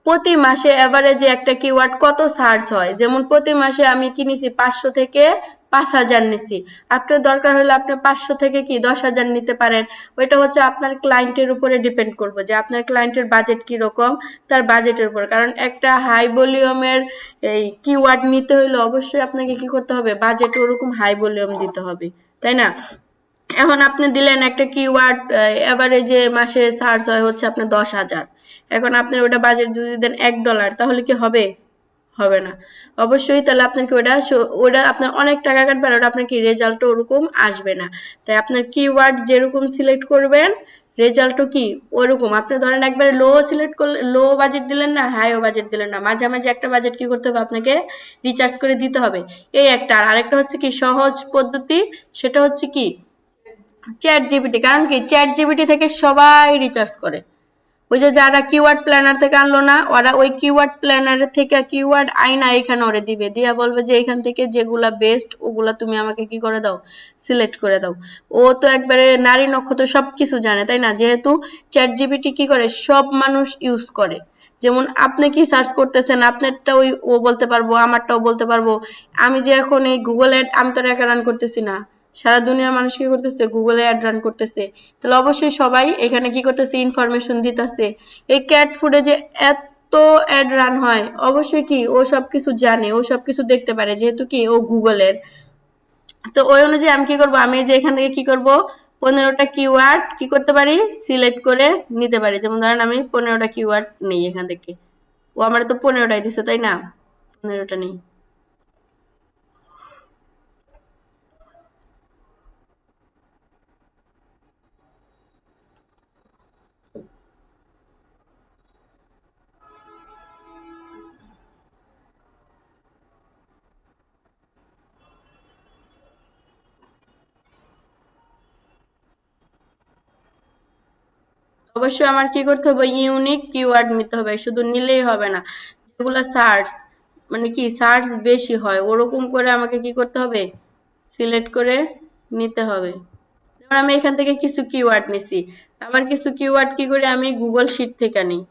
প্রতি মাসে এভারেজে একটা কিওয়ার্ড কত সার্চ হয়, যেমন প্রতি মাসে আমি কি নিছি 500 থেকে 5000 নিছি। আপনার দরকার হলে আপনি 500 থেকে কি 10,000 নিতে পারেন। ওইটা হচ্ছে আপনার ক্লায়েন্টের উপরে ডিপেন্ড করবে যে আপনার ক্লায়েন্টের বাজেট কি রকম, তার বাজেটের উপর। কারণ একটা হাই ভলিউমের এই কিওয়ার্ড নিতে হলে অবশ্যই আপনাকে কি করতে হবে, বাজেট ওরকম হাই ভলিউম দিতে হবে, তাই না? এখন আপনি দিলেন একটা কিওয়ার্ড, এভারেজে মাসে সার্চ হয় হচ্ছে আপনার 10,000। এখন আপনি ওটা বাজেট যদি দেন $1, তাহলে কি হবে, হবে না। অবশ্যই তাহলে আপনার কি ওটা আপনার অনেক টাকা কাটবে, আর ওটা আপনার কি রেজাল্ট ওরকম আসবে না। তাই আপনার কিওয়ার্ড যেরকম সিলেক্ট করবেন, রেজাল্টও কি ওরকম। আপনি ধরেন একবারে লো সিলেক্ট করলে, লো বাজেট দিলেন না, হাইও বাজেট দিলেন না, মাঝামাঝি একটা বাজেট কি করতে হবে, আপনাকে রিচার্জ করে দিতে হবে। এই একটা। আর আরেকটা হচ্ছে কি সহজ পদ্ধতি, সেটা হচ্ছে কি চ্যাট জিপিটি। কারণ কি চ্যাট জিপিটি থেকে সবাই রিচার্জ করে, ওই যে যারা কিওয়ার্ড প্ল্যানার থেকে আনলো না, ওরা ওই কিওয়ার্ড প্ল্যানার থেকে কিওয়ার্ড আইনা এখানে ওরে দিবে, দিয়া বলবে যে এখান থেকে যেগুলা বেস্ট ওগুলা তুমি আমাকে কি করে দাও, সিলেক্ট করে দাও। ও তো একবারে নারী নক্ষত্র সবকিছু জানে, তাই না? যেহেতু চ্যাট জিপিটি কি করে, সব মানুষ ইউজ করে। যেমন আপনি কি সার্চ করতেছেন, আপনারটা ওই ও বলতে পারবো, আমারটাও বলতে পারবো। আমি যে এখন এই গুগল অ্যাড, আমি তো একা রান করতেছি না, সারা দুনিয়ার মানুষ কি করতেছে, গুগলে অ্যাড রান করতেছে। তাহলে অবশ্যই সবাই এখানে কি করতেছে, ইনফরমেশন দিতেছে। এই ক্যাট ফুডে যে এত অ্যাড রান হয়, অবশ্যই কি ও সবকিছু জানে, ও সবকিছু দেখতে পারে, যেহেতু কি ও গুগলের। তো ওই অনুযায়ী আমি কি করবো, আমি যে এখান থেকে কি করব, 15টা কিওয়ার্ড কি করতে পারি, সিলেক্ট করে নিতে পারি। যেমন ধরেন আমি 15টা কিওয়ার্ড নেই এখান থেকে, ও আমার তো 15টাই দিছে, তাই না? 15টা নেই। অবশ্যই আমার কি করতে হবে, ইউনিক কিওয়ার্ড নিতে হবে, শুধু নিলেই হবে না। যেগুলো সার্চ, মানে কি সার্চ বেশি হয় ওরকম করে আমাকে কি করতে হবে, সিলেক্ট করে নিতে হবে। যেমন আমি এখান থেকে কিছু কিওয়ার্ড নিছি, আবার কিছু কিওয়ার্ড কি করে আমি গুগল শিট থেকে নিই,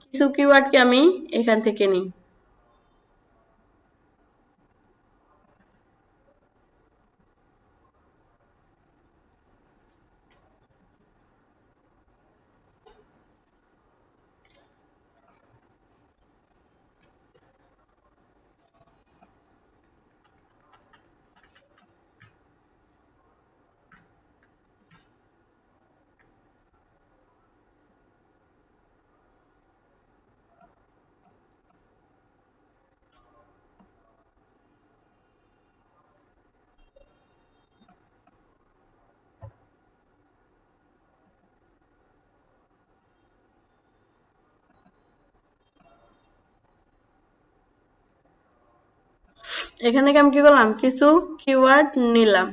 কিছু কিওয়ার্ডকে আমি এখান থেকে নিই। এখান থেকে আমি কি করলাম, কিছু কিওয়ার্ড নিলাম।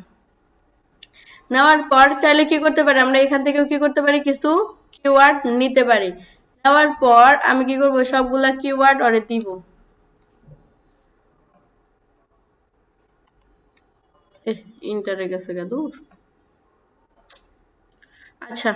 নেওয়ার পর চাইলে কি করতে পারি, আমরা এখান থেকেও কি করতে পারি, কিছু কিওয়ার্ড নিতে পারি। নেওয়ার পর আমি কি করব, সবগুলা কিওয়ার্ড ওরে দিব। ইন্টারে গেছে গা দূর। আচ্ছা,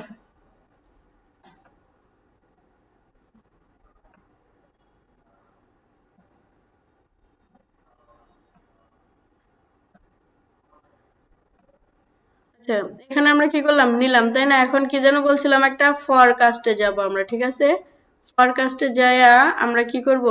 আচ্ছা, এখানে আমরা কি করলাম, নিলাম, তাই না? এখন কি যেন বলছিলাম, একটা ফরকাস্টে যাব আমরা, ঠিক আছে? ফরকাস্টে যাইয়া আমরা কি করব,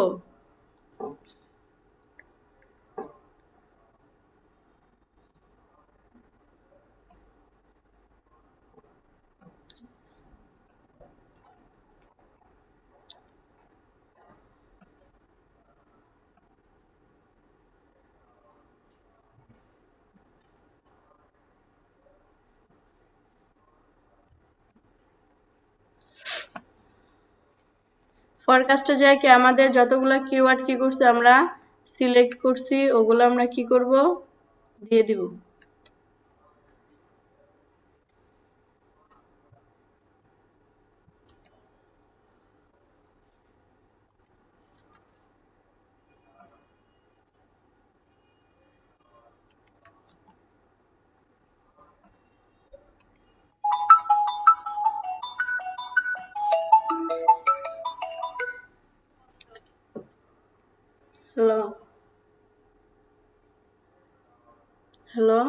ফরকাস্টে যাই কি আমাদের যতগুলা কিওয়ার্ড কি করছি আমরা, সিলেক্ট করছি, ওগুলো আমরা কি করব, দিয়ে দিব। Hello, hello.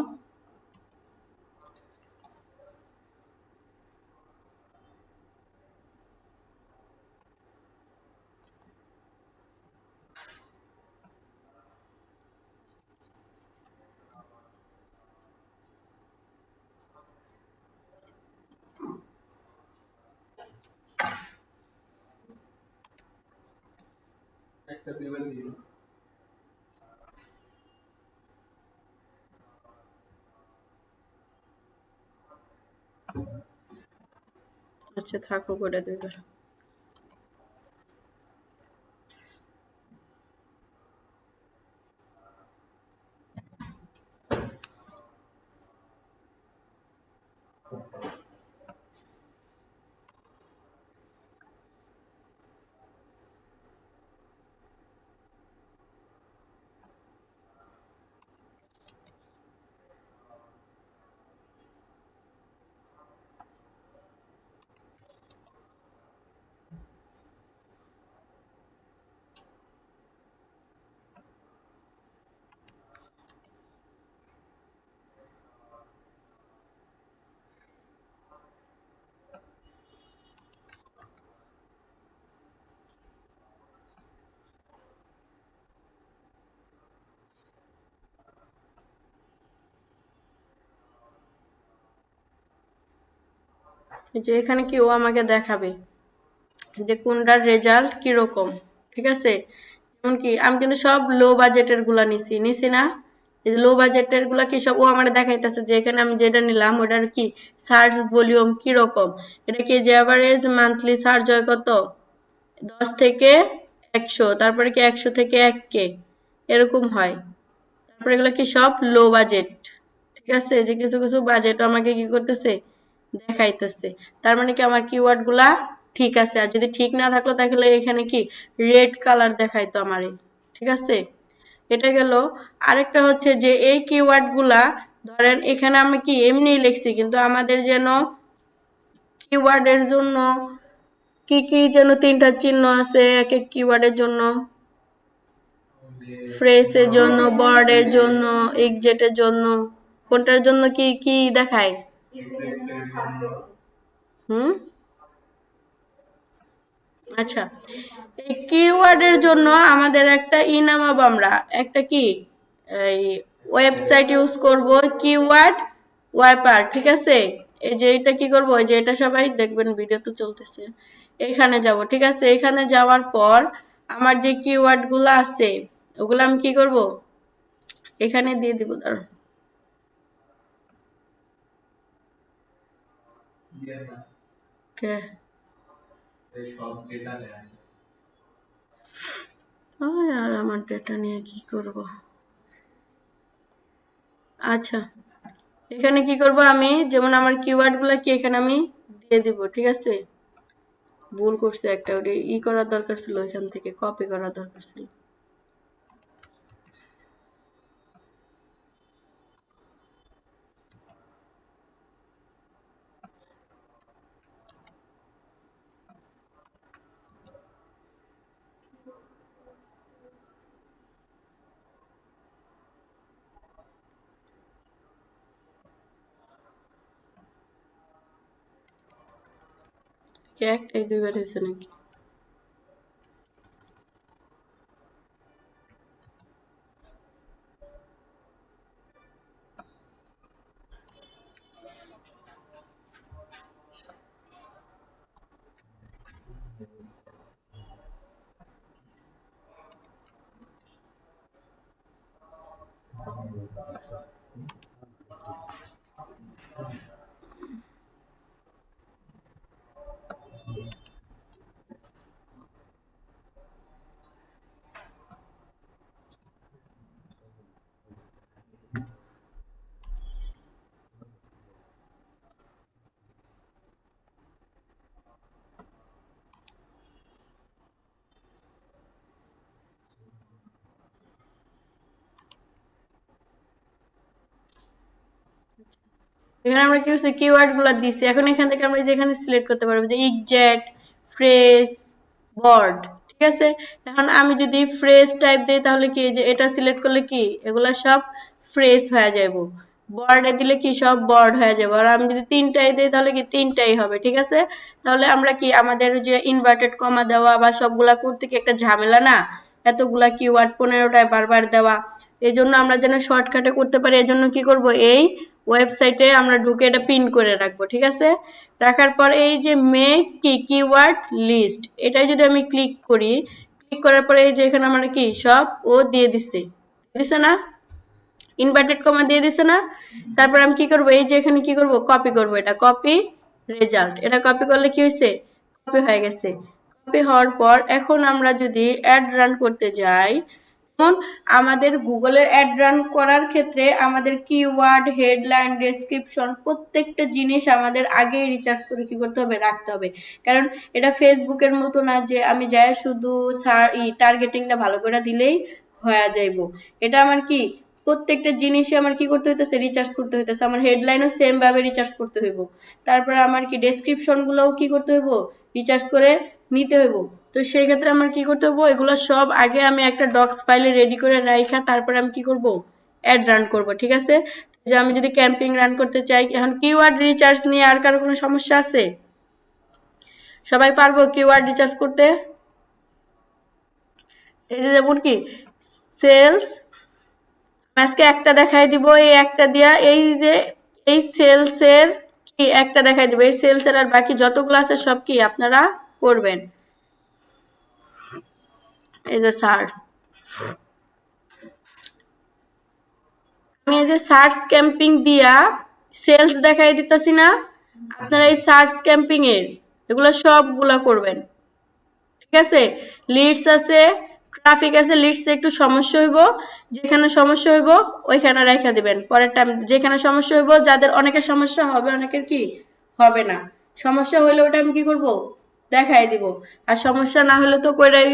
আচ্ছা থাকো, করে দেবে। এই যে এখানে কি ও আমাকে দেখাবে যে কোনটার রেজাল্ট কিরকম, ঠিক আছে। যেমন কি আমি কিন্তু সব লো বাজেটের গুলা নিছি না, এই লো বাজেটের গুলা কি সব ও আমার দেখাইতেছে যে এখানে আমি যেটা নিলাম ওটার কি সার্চ ভলিউম কিরকম, এটা কি যে এভারেজ মান্থলি সার্চ হয় কত 10 থেকে 100, তারপরে কি 100 থেকে 1K এরকম হয়। তারপরে এগুলো কি সব লো বাজেট, ঠিক আছে, যে কিছু কিছু বাজেট আমাকে কি করতেছে দেখাইতেছে। তার মানে কি আমার কিওয়ার্ড গুলা ঠিক আছে, আর যদি ঠিক না থাকলো তাহলে এখানে কি রেড কালার দেখাইতো আমারে, ঠিক আছে। এটা গেল। আরেকটা হচ্ছে যে এই কিওয়ার্ড গুলা ধরেন এখানে আমি কি এমনি লিখছি, কিন্তু আমাদের যেন কিওয়ার্ডের জন্য কি কি যেন তিনটা চিহ্ন আছে এক এক কিওয়ার্ডের জন্য, ফ্রেজের জন্য, বর্ডের জন্য, এক্সেটের জন্য, কোনটার জন্য কি কি দেখায়? হুম, আচ্ছা, এই কিওয়ার্ডের জন্য আমাদের একটা নামাবো, আমরা একটা কি এই ওয়েবসাইট ইউজ করব, কিওয়ার্ড ওয়াইপার, ঠিক আছে। এই যে এটা কি করব, এই যে এটা সবাই দেখবেন ভিডিও তো চলতেছে, এখানে যাব, ঠিক আছে। এখানে যাওয়ার পর আমার যে কিওয়ার্ড গুলো আছে ওগুলো আমি কি করব এখানে দিয়ে দিব, দাঁড়াও। আর আমার ডেটা নিয়ে কি করব, আচ্ছা এখানে কি করব আমি, যেমন আমার কিওয়ার্ড গুলা কি এখানে আমি দিয়ে দিব, ঠিক আছে। ভুল করছে একটা, ওটা করার দরকার ছিল, এখান থেকে কপি করার দরকার ছিল। একটাই দুইবার হয়েছে নাকি? এখানে আমরা কি হচ্ছে কিওয়ার্ড গুলা দিচ্ছি, এখন এখান থেকে আমরা যেখানে সিলেক্ট করতে পারবো যে এক্সাক্ট, ফ্রেজ, বর্ড, ঠিক আছে। এখন আমি যদি ফ্রেজ টাইপ দিই তাহলে কি যে এটা সিলেক্ট করলে কি এগুলা সব ফ্রেজ হয়ে যাবো, বর্ডে দিলে কি সব বর্ড হয়ে যাবে, আর আমি যদি তিনটাই দিই তাহলে কি তিনটাই হবে, ঠিক আছে। তাহলে আমরা কি আমাদের যে ইনভার্টেড কমা দেওয়া বা সবগুলা করতে কি একটা ঝামেলা না, এতগুলা কিওয়ার্ড 15টায় বারবার দেওয়া, এই জন্য আমরা যেন শর্টকাটে করতে পারি, এই জন্য কি করব এই ওয়েবসাইটে আমরা ঢুকে এটা পিন করে রাখবো, ঠিক আছে। রাখার পর এই যে মেক কি কিওয়ার্ড লিস্ট, এটাই যদি আমি ক্লিক করি, ক্লিক করার পরে এই যে এখানে আমরা কি সব ও দিয়ে দিছে না, ইনভার্টেড কমা দিয়ে দিছে না। তারপর আমি কি করব, এই যে এখানে কি করব কপি করব, এটা কপি রেজাল্ট, এটা কপি করলে কি হয়েছে কপি হয়ে গেছে। কপি হওয়ার পর এখন আমরা যদি অ্যাড রান করতে যাই, যেমন আমাদের গুগলের অ্যাড রান করার ক্ষেত্রে আমাদের কিওয়ার্ড, হেডলাইন, ডেসক্রিপশন প্রত্যেকটা জিনিস আমাদের আগেই রিসার্চ করে কি করতে হবে রাখতে হবে। কারণ এটা ফেসবুকের মতো না যে আমি যাই শুধু টার্গেটিংটা ভালো করে দিলেই হয়ে যাইব। এটা আমার কি প্রত্যেকটা জিনিসই আমার কি করতে হইতেছে রিসার্চ করতে হইতেছে, আমার হেডলাইনও সেম ভাবে রিসার্চ করতে হইব, তারপরে আমার কি ডেসক্রিপশন গুলোও কি করতে হইব রিসার্চ করে নিতে হইব। তো সেই ক্ষেত্রে আমার কি করতে হইব, এগুলো সব আগে আমি একটা ডক্স ফাইলে রেডি করে রাখা, তারপরে আমি কি করব অ্যাড রান করব, ঠিক আছে। যে আমি যদি ক্যাম্পিং রান করতে চাই, এখন কিওয়ার্ড রিসার্চ নিয়ে আর কারো কোনো সমস্যা আছে? সবাই পারবো কিওয়ার্ড রিসার্চ করতে? এই যে যেমন কি সেলস, আজকে একটা দেখাই দিব, এই একটা দিয়া এই যে এই সেলসের কি একটা দেখাই দিবে, এই সেলস এর আর বাকি যতগুলো আছে সব কি আপনারা করবেন। এই যে সার্চ, আমি এই যে সার্চ ক্যাম্পিং দিয়া সেলস দেখাই দিতেছি না, আপনারা এই সার্চ ক্যাম্পিং এর এগুলো সবগুলা করবেন। ঠিক আছে, লিডস আছে, ট্রাফিক আছে, লিডস একটু সমস্যা হইব, যেখানে সমস্যা হইব ওইখানে রেখা দিবেন। পরেরটা যেখানে সমস্যা হইব, যাদের অনেকের সমস্যা হবে অনেকের কি হবে না, সমস্যা হইলে ওটা আমি কি করব দেখাই দিব, আর সমস্যা না হলে তো কইরাই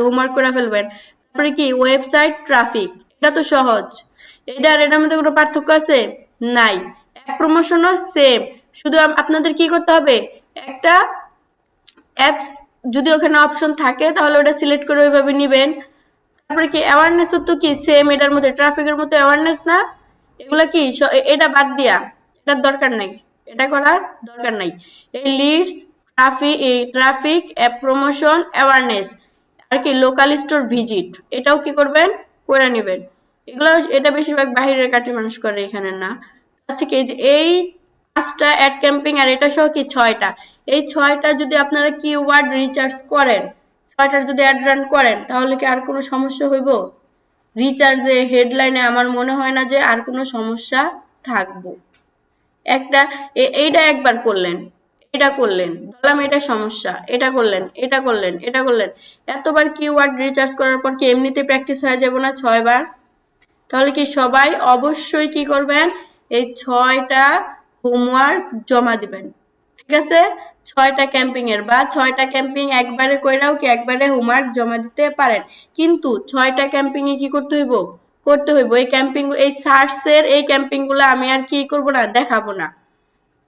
হোমওয়ার্ক করে ফেলবেন। তারপরে কি ওয়েবসাইট ট্রাফিক, এটা তো সহজ, এটা আর এটার মধ্যে কোনো পার্থক্য আছে নাই, এক প্রমোশনও সেম, শুধু আপনাদের কি করতে হবে, একটা অ্যাপস যদি ওখানে অপশন থাকে তাহলে ওটা সিলেক্ট করে ওইভাবে নিবেন। তারপরে কি অ্যাওয়ারনেস তো কি সেম, এটার মধ্যে ট্রাফিকের মধ্যে অ্যাওয়ারনেস না, এগুলা কি এটা বাদ দিয়া, এটার দরকার নাই, এটা করার দরকার নাই। এই leads, traffic app promotion, awareness, আর কি লোকাল স্টোর ভিজিট, এটাও কি করবেন করে নেবেন। এগুলো এটা বেশিরভাগ বাইরের কান্ট্রি মানুষ করে, এখানে না। আচ্ছা কি এই 5টা অ্যাড ক্যাম্পিং আর এটা সহ কি 6টা, এই 6টা যদি আপনারা কিওয়ার্ড রিচার্জ করেন, 6টার যদি অ্যাড রান করেন তাহলে কি আর কোনো সমস্যা হইব? রিচার্জে হেডলাইনে আমার মনে হয় না যে আর কোনো সমস্যা থাকবো। একটা এইটা একবার করলেন, এটা করলেন, বললাম এটা সমস্যা, এটা করলেন, এটা করলেন, এটা করলেন, এতবার কিওয়ার্ড রিচার্জ করার পর কি এমনিতে প্র্যাকটিস হয়ে যাবে না 6বার? তাহলে কি সবাই অবশ্যই কি করবেন, এই 6টা হোমওয়ার্ক জমা দিবেন। ঠিক আছে, 6টা ক্যাম্পিং এর বা 6টা ক্যাম্পিং একবারে কইরাও কি একবারে হোমওয়ার্ক জমা দিতে পারেন, কিন্তু 6টা ক্যাম্পিং এ কি করতে হইব, করতে হইব এই ক্যাম্পিং, এই সার্চ এর এই ক্যাম্পিং গুলো আমি আর কি করব না, দেখাবো না।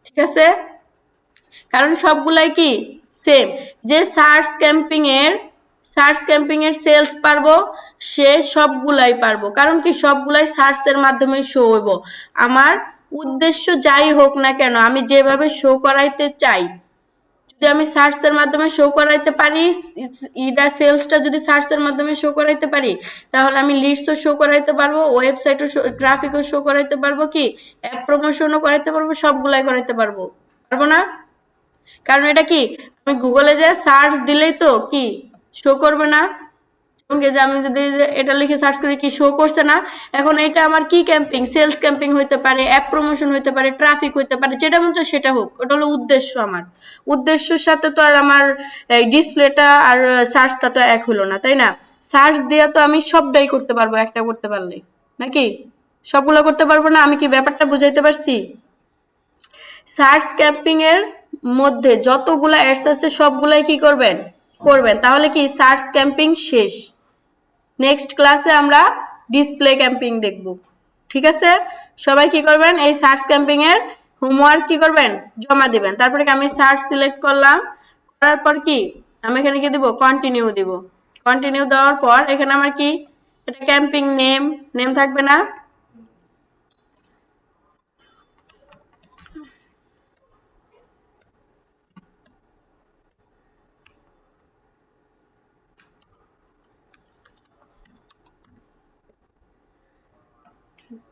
ঠিক আছে, কারণ সবগুলাই কি সেম, যে সার্চ ক্যাম্পিং এর সেলস পারবো সে সবগুলাই পারবো, কারণ কি সবগুলাই সার্চ এর মাধ্যমে শো হইব। আমার উদ্দেশ্য যাই হোক না কেন, আমি যেভাবে শো করাইতে চাই, যদি আমি সার্চ এর মাধ্যমে শো করাইতে পারি, ইডা সেলসটা যদি সার্চ এর মাধ্যমে শো করাইতে পারি, তাহলে আমি লিডসও শো করাইতে পারবো, ওয়েবসাইটও ট্রাফিকও শো করাইতে পারবো, কি অ্যাপ প্রমোশনও করাইতে পারবো, সবগুলাই করাইতে পারবো, পারবো না? কারণ এটা কি আমি গুগলে যে সার্চ দিলেই তো কি শো করবে না, যে আমি যদি এটা লিখে সার্চ করি কি শো করছে না। এখন এটা আমার কি ক্যাম্পিং, সেলস ক্যাম্পিং হইতে পারে, অ্যাপ প্রমোশন হইতে পারে, ট্রাফিক হইতে পারে, যেটা মন চায় সেটা হোক, ওটা হলো উদ্দেশ্য। আমার উদ্দেশ্যের সাথে তো আর আমার এই ডিসপ্লেটা আর সার্চটা তো এক হলো না, তাই না? সার্চ দিয়ে তো আমি সবটাই করতে পারবো একটা করতে পারলে, নাকি সবগুলো করতে পারবো না? আমি কি ব্যাপারটা বুঝাইতে পারছি? সার্চ ক্যাম্পিং এর মধ্যে যতগুলা অ্যাডস আছে সবগুলাই কি করবেন, করবেন, তাহলে কি সার্চ ক্যাম্পিং শেষ। নেক্সট ক্লাসে আমরা ডিসপ্লে ক্যাম্পিং দেখব। ঠিক আছে, সবাই কি করবেন, এই সার্চ ক্যাম্পিং এর হোমওয়ার্ক কি করবেন জমা দিবেন। তারপরে আমি সার্চ সিলেক্ট করলাম, করার পর কি আমি এখানে কি দিব, কন্টিনিউ দিব। কন্টিনিউ দেওয়ার পর এখানে আমার কি এটা ক্যাম্পিং নেম, নেম থাকবে না?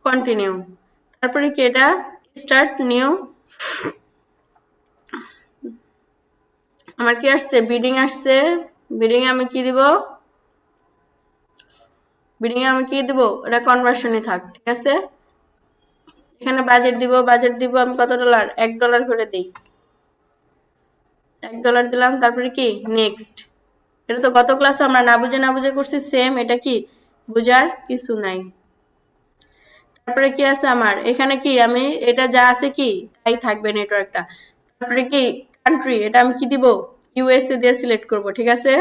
কন্টিনিউ, তারপরে কি এটা স্টার্ট নিউ, আমার কি আসছে বিডিং আসছে, বিডিং আমি কি দিব, বিডিং আমি কি দিব, এটা কনভার্সনই থাক। ঠিক আছে, এখানে বাজেট দিব, বাজেট দিব আমি কত ডলার, $1 করে দিই, $1 দিলাম। তারপরে কি নেক্সট, এটা তো গত ক্লাসে আমরা না বুঝে না বুঝে করছি, সেম এটা কি বুঝার কিছু নাই। তারপরে কি আছে আমার এখানে, কি আমি এটা যা আছে কি তাই থাকবে নেটওয়ার্কটা। তারপরে কি কান্ট্রি, এটা আমি কি দিব, ইউএসএ দিয়ে সিলেক্ট করব। ঠিক আছে,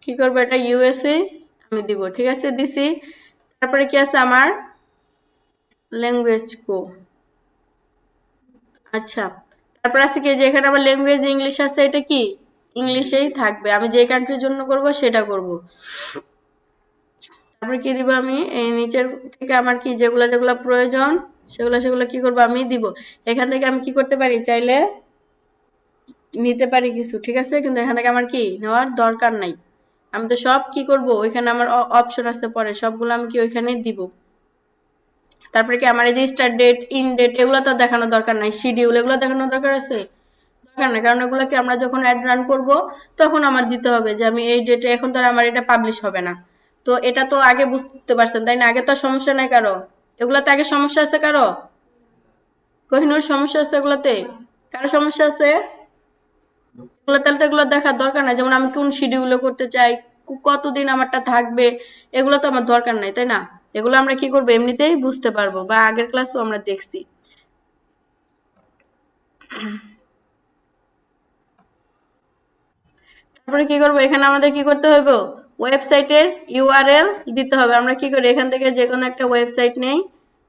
কি করবো, এটা ইউএসএ আমি দিব। ঠিক আছে, দিছি। তারপরে কি আছে আমার ল্যাঙ্গুয়েজ কো, আচ্ছা। তারপর আছে কি যে এখানে আমার ল্যাঙ্গুয়েজ ইংলিশ আছে, এটা কি ইংলিশেই থাকবে, আমি যে কান্ট্রির জন্য করব সেটা করব। তারপরে কি দিব আমি এই নিচের থেকে আমার কি যেগুলা যেগুলা প্রয়োজন সেগুলো কি করবো, আমি দিব। এখান থেকে আমি কি করতে পারি, চাইলে নিতে পারি কিছু, ঠিক আছে, কিন্তু এখান থেকে আমার কি নেওয়ার দরকার নাই। আমি তো সব কি করব, ওইখানে আমার অপশন আছে পরে, সবগুলো আমি কি ওইখানেই দিব। তারপরে কি আমার এই যে স্টার্ট ডেট, ইন ডেট, এগুলো তো দেখানোর দরকার নাই, শিডিউল এগুলো দেখানোর দরকার আছে, দরকার নাই, কারণ এগুলো কি আমরা যখন অ্যাড রান করব তখন আমার দিতে হবে যে আমি এই ডেটে, এখন তো আর আমার এটা পাবলিশ হবে না। তো এটা তো আগে বুঝতে পারছেন তাই না, আগে তো সমস্যা নাই কারো, এগুলাতে আগে সমস্যা আছে কারো, কোহিনুর সমস্যা আছে এগুলাতে, কারো সমস্যা আছে, এগুলো তাহলে তো এগুলো দেখার দরকার নাই, যেমন আমি কোন শিডিউলে করতে চাই, কতদিন আমারটা থাকবে, এগুলো তো আমার দরকার নাই তাই না, এগুলো আমরা কি করবো এমনিতেই বুঝতে পারবো, বা আগের ক্লাসও আমরা দেখছি। তারপরে কি করবো, এখানে আমাদের কি করতে হবে, ওয়েবসাইটের ইউআরএল দিতে হবে। আমরা কি করি, এখান থেকে যে কোনো একটা ওয়েবসাইট নেই,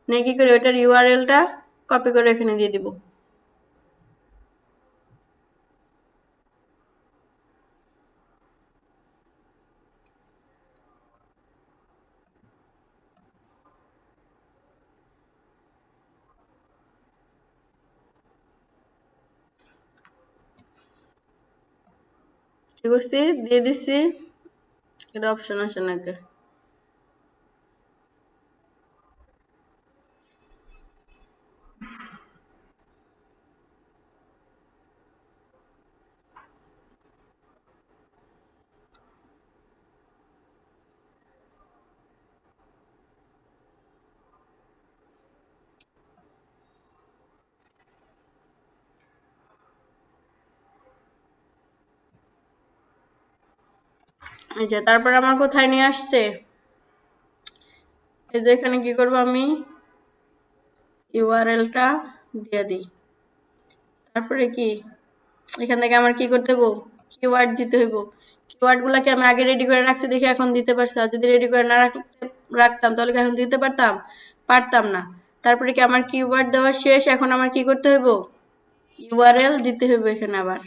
নিয়ে কি করি ওটার ইউআরএলটা কপি করে এখানে দিয়ে দিব। কি করছি, দিয়ে দিচ্ছি, এটা অপশন আসে নাকি, এই যে তারপর আমার কোথায় নিয়ে আসছে, এই যে এখানে কি করবো আমি ইউআরএলটা দিয়ে দিই। তারপরে কি এখান থেকে আমার কি করতে হইব, কিওয়ার্ড দিতে হইব। কিওয়ার্ড গুলাকে আমি আগে রেডি করে রাখছি দেখে এখন দিতে পারছি, আর যদি রেডি করে না রাখতাম তাহলে কি এখন দিতে পারতাম, পারতাম না। তারপরে কি আমার কিওয়ার্ড দেওয়া শেষ, এখন আমার কি করতে হইব, ইউআরএল দিতে হইব। এখানে আবার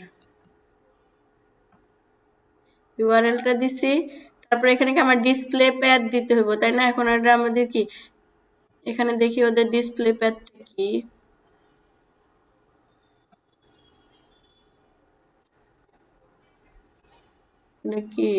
ইউআরএলটা দিছি, তারপরে এখানে কি আমার ডিসপ্লে প্যাথ দিতে হইব তাই না, এখন এটা আমাদের কি, এখানে দেখি ওদের ডিসপ্লে প্যাথ কি, কি,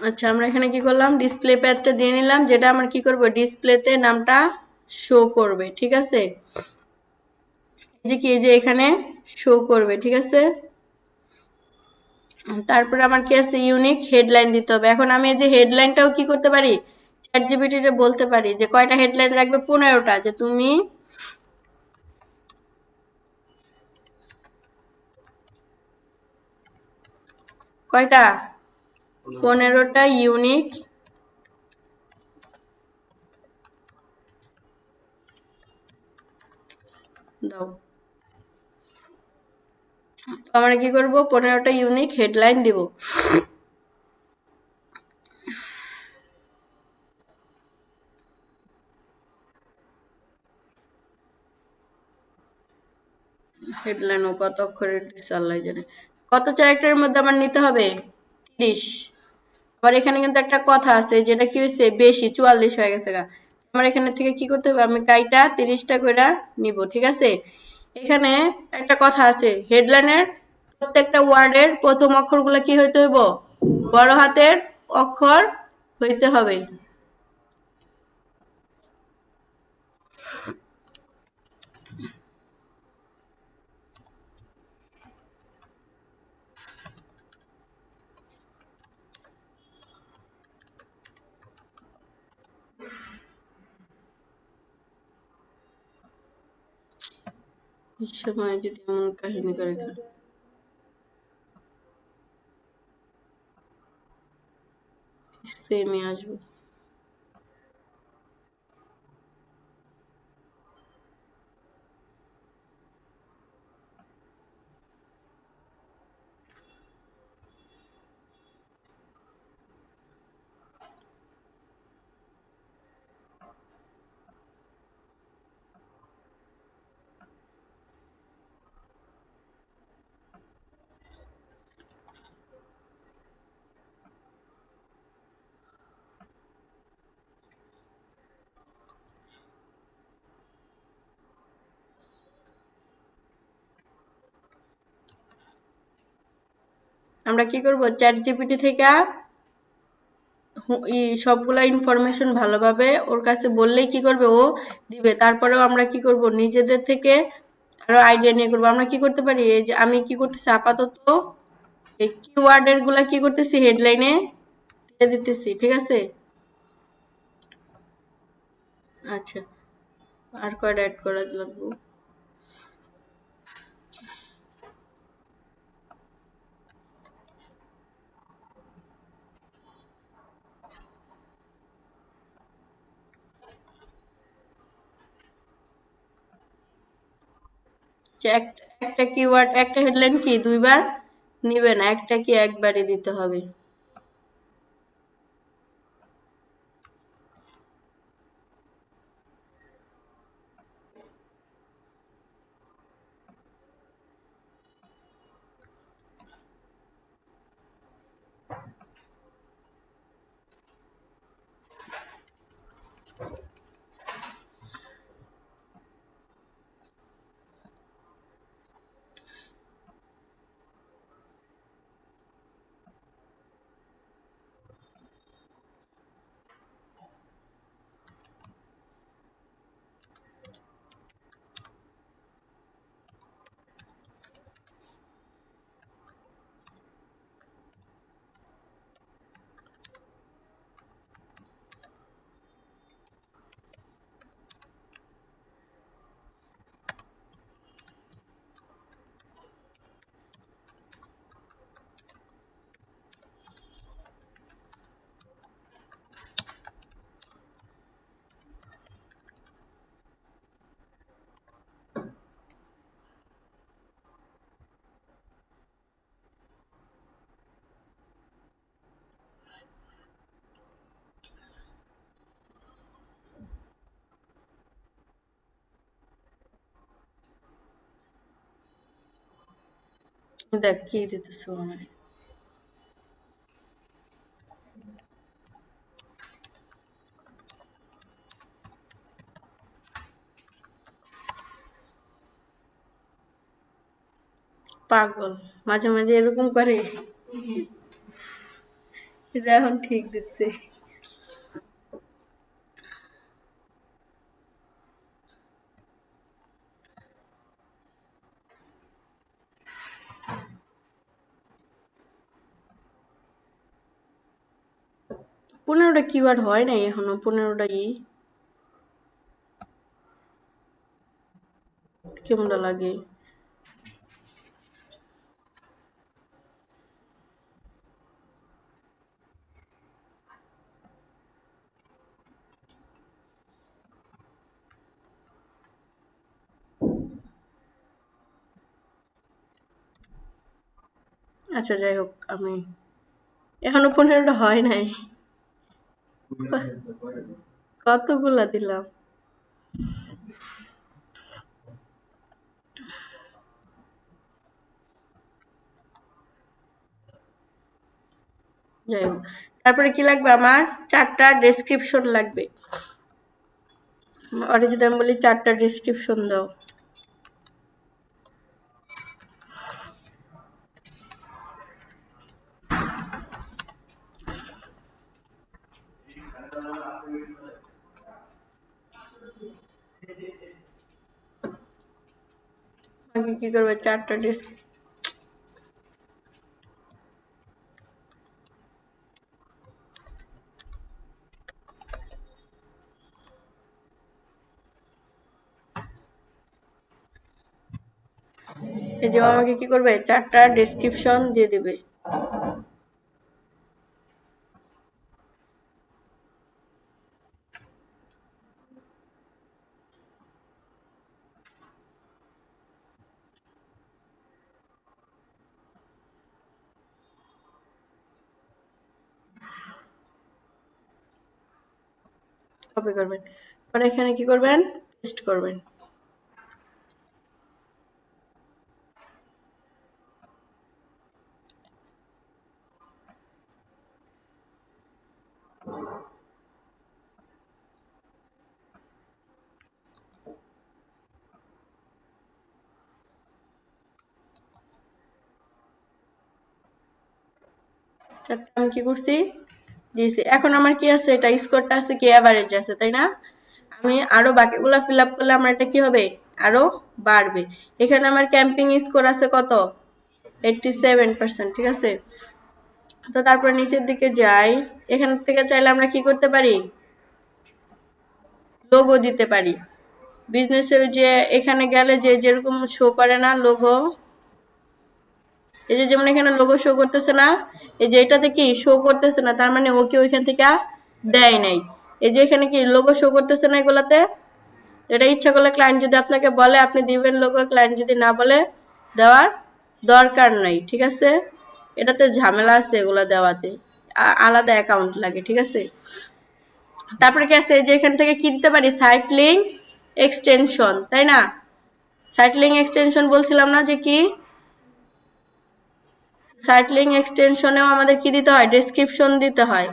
আচ্ছা আমরা এখানে কি করলাম, ডিসপ্লে প্যাডটা দিয়ে নিলাম, যেটা আমার কি করবে ডিসপ্লেতে নামটা শো করবে, ঠিক আছে, এই যে কি, এই যে এখানে শো করবে, ঠিক আছে। তারপরে আমার কি আছে, ইউনিক হেডলাইন দিতে হবে। এখন আমি এই যে হেডলাইনটাও কি করতে পারি, চ্যাট জিপিটিতে বলতে পারি যে কয়টা হেডলাইন রাখবে, 15টা, যে তুমি কয়টা, 15টা ইউনিক দাও। আমরা কি করব, 15টা ইউনিক হেডলাইন দিব। হেডলাইনও কত অক্ষরের দিছে আল্লাহ জানে, কত ক্যারেক্টারের মধ্যে আমার নিতে হবে, 30। আবার এখানে কিন্তু একটা কথা আছে, যেটা কি হয়েছে বেশি, 44 হয়ে গেছে গা, আমার এখানে থেকে কি করতে হবে, আমি কাইটা 30টা করে নিব, ঠিক আছে। এখানে একটা কথা আছে, হেডলাইনের প্রত্যেকটা ওয়ার্ডের প্রথম অক্ষরগুলো কি হইতে হইব, বড় হাতের অক্ষর হইতে হবে। এই সময় যদি এমন কাহিনী করে, সেমই আসবে। আমরা কি করব, চ্যাট জিপিটি থেকে সবগুলা ইনফরমেশন ভালোভাবে ওর কাছে বললেই কি করবে, ও দিবে। তারপরেও আমরা কি করব, নিজেদের থেকে আরো আইডিয়া নিয়ে করবো। আমরা কি করতে পারি, এই যে আমি কি করতেছি আপাতত এই কিওয়ার্ডের গুলা কি করতেছি, হেডলাইনে দিয়ে দিতেছি, ঠিক আছে। আচ্ছা, আর কয়টা অ্যাড করা লাগবে? যে একটা কিওয়ার্ড, একটা হেডলাইন কি দুইবার নিবে না, একটা কি একবারই দিতে হবে। দেখ কি দিতেছো আমার, পাগল মাঝে মাঝে এরকম করে। এটা এখন ঠিক দিচ্ছে। পনেরোটা কিওয়ার্ড হয় নাই এখনো, 15টা কেমনটা লাগে। আচ্ছা যাই হোক, আমি এখনো 15টা হয় নাই। কতগুলা দিলাম। যাই হোক, তারপরে কি লাগবে আমার, 4টা ডেসক্রিপশন লাগবে। ওটা যদি আমি বলি 4টা ডেসক্রিপশন দাও, আগে কি করবে, 4টা ডেসক্রিপশন। এই যে আমাকে কি করবে, 4টা ডেসক্রিপশন দিয়ে দিবে। কপি করবেন, পরে এখানে কি করবেন, পেস্ট করবেন। চারটা আমি কি করছি দিয়েছি। এখন আমার কি আছে, এটা স্কোরটা আছে কি এভারেজ আছে, তাই না? আমি আরো বাকিগুলা ফিল আপ করলে আমার এটা কি হবে, আরো বাড়বে। এখানে আমার ক্যাম্পিং স্কোর আছে কত, 87%, ঠিক আছে। তো তারপর নিচের দিকে যাই, এখান থেকে চাইলে আমরা কি করতে পারি, লোগো দিতে পারি। বিজনেসের যে এখানে গেলে যে যেরকম শো করে না লোগো, এই যে যেমন এখানে লোগো শো করতেছে না, এই যে এটাতে কি শো করতেছে না, তার মানে ওকে ওইখান থেকে দেয় নাই। এই যে এখানে কি লোগো শো করতেছে না এগুলাতে, এটা ইচ্ছা করলে ক্লায়েন্ট যদি আপনাকে বলে আপনি দিবেন লোগো, ক্লায়েন্ট যদি না বলে দেওয়ার দরকার নাই, ঠিক আছে। এটাতে ঝামেলা আছে এগুলা দেওয়াতে, আলাদা অ্যাকাউন্ট লাগে, ঠিক আছে। তারপরে কি আছে, যে এখান থেকে কি দিতে পারি, সাইট লিঙ্ক এক্সটেনশন, তাই না? সাইট লিঙ্ক এক্সটেনশন বলছিলাম না যে কি, সাইট লিঙ্ক এক্সটেনশনেও আমাদের কি দিতে হয়, ডেসক্রিপশন দিতে হয়।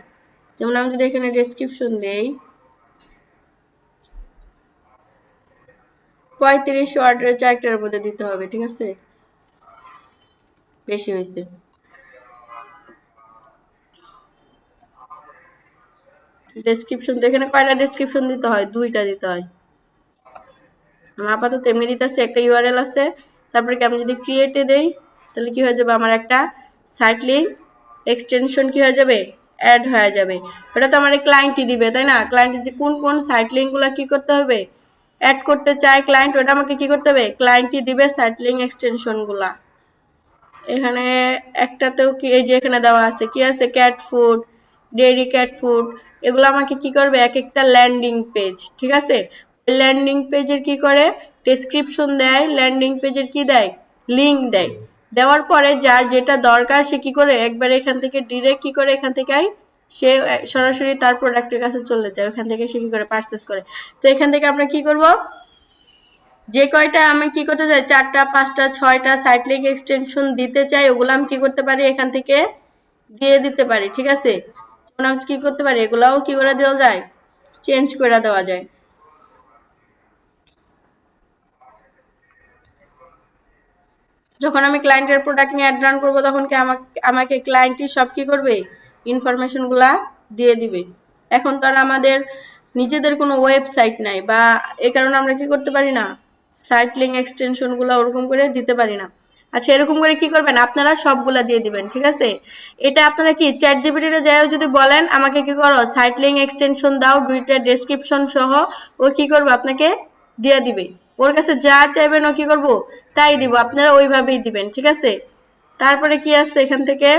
যেমন আমি যদি এখানে ডেসক্রিপশন দেই, 35 ওয়ার্ডের চারটার মধ্যে দিতে হবে, ঠিক আছে, বেশি হয়েছে। ডেসক্রিপশন তো এখানে কয়টা ডেসক্রিপশন দিতে হয়, দুইটা দিতে হয়। আমার আপাতত এমনি দিতেছে, একটা ইউআরএল আছে, তারপরে কি আমি যদি ক্রিয়েটে দেই তাহলে কি হয়ে যাবে, আমার একটা সাইট লিঙ্ক এক্সটেনশন কি হয়ে যাবে, অ্যাড হয়ে যাবে। ওটা তো আমার ক্লায়েন্টই দিবে, তাই না? ক্লায়েন্ট যে কোন কোন সাইট লিঙ্কগুলো কি করতে হবে, অ্যাড করতে চায় ক্লায়েন্ট, ওটা আমাকে কি করতে হবে, ক্লায়েন্টই দিবে সাইট লিঙ্ক এক্সটেনশনগুলা। এখানে একটাতেও কি, এই যে এখানে দেওয়া আছে কি আছে, cat food, dairy cat food, এগুলো আমাকে কি করবে, এক একটা ল্যান্ডিং পেজ, ঠিক আছে। ল্যান্ডিং পেজের কি করে, ডেসক্রিপশন দেয়, ল্যান্ডিং পেজের কি দেয়, লিঙ্ক দেয়। দেওয়ার পরে যার যেটা দরকার সে কি করে, একবার এখান থেকে ডিরেক্ট কি করে, এখান থেকে সে সরাসরি তার প্রোডাক্টের কাছে চলে যায়, ওখান থেকে সে কি করে পারচেস করে। তো এখান থেকে আমরা কি করব, যে কয়টা আমি কি করতে চাই, 4টা 5টা 6টা সাইট লিঙ্ক এক্সটেনশন দিতে চাই, ওগুলো আমি কি করতে পারি, এখান থেকে দিয়ে দিতে পারি, ঠিক আছে। তখন আমি কি করতে পারি, এগুলাও কি করে দেওয়া যায়, চেঞ্জ করে দেওয়া যায়। যখন আমি ক্লায়েন্টের প্রোডাক্ট নিয়ে অ্যাড রান করবো, তখন কি আমাকে ক্লায়েন্টই সব কি করবে, ইনফরমেশনগুলা দিয়ে দিবে। এখন তো আর আমাদের নিজেদের কোনো ওয়েবসাইট নাই, বা এই কারণে আমরা কি করতে পারি না, সাইট লিঙ্ক এক্সটেনশনগুলো ওরকম করে দিতে পারি না। আচ্ছা, এরকম করে কি করবেন, আপনারা সবগুলা দিয়ে দিবেন, ঠিক আছে। এটা আপনারা কি চ্যাট জিপিটিতে যাইও যদি বলেন আমাকে কি করো, সাইট লিঙ্ক এক্সটেনশন দাও 2টা ডেসক্রিপশন সহ, ও কি করবে, আপনাকে দিয়ে দিবে। ওর কাছে যা চাইবেন ও কি করবো, তাই দিব, আপনারা ওইভাবেই দিবেন, ঠিক আছে। তারপরে কি আছে, এখান থেকে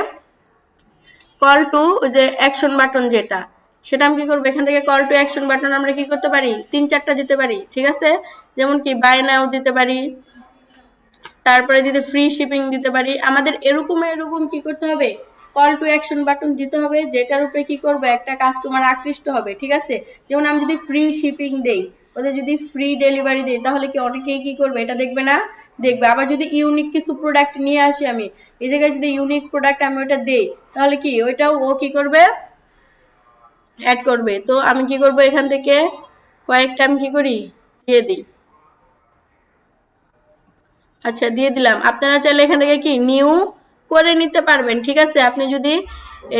কল টু যে অ্যাকশন বাটন যেটা, সেটা আমি কি করবো, এখান থেকে কল টু অ্যাকশন বাটন আমরা কি করতে পারি, 3-4টা দিতে পারি, ঠিক আছে। যেমন কি বাই নাও দিতে পারি, তারপরে যদি ফ্রি শিপিং দিতে পারি। আমাদের এরকম এরকম কি করতে হবে, কল টু অ্যাকশন বাটন দিতে হবে, যেটার উপরে কি করবে, একটা কাস্টমার আকৃষ্ট হবে, ঠিক আছে। যেমন আমি যদি ফ্রি শিপিং দেই, ওদের যদি ফ্রি ডেলিভারি দেই, তাহলে কি অনেকেই কি করবে, এটা দেখবে না, দেখবে। আবার যদি ইউনিক কিছু প্রোডাক্ট নিয়ে আসি আমি, এই জায়গায় যদি ইউনিক প্রোডাক্ট আমি ওটা দেই, তাহলে কি ওইটাও ও কি করবে, অ্যাড করবে। তো আমি কি করব, এখান থেকে কয়েকটা আমি কি করি, দিয়ে দিই। আচ্ছা, দিয়ে দিলাম। আপনারা চাইলে এখান থেকে কি নিউ করে নিতে পারবেন, ঠিক আছে। আপনি যদি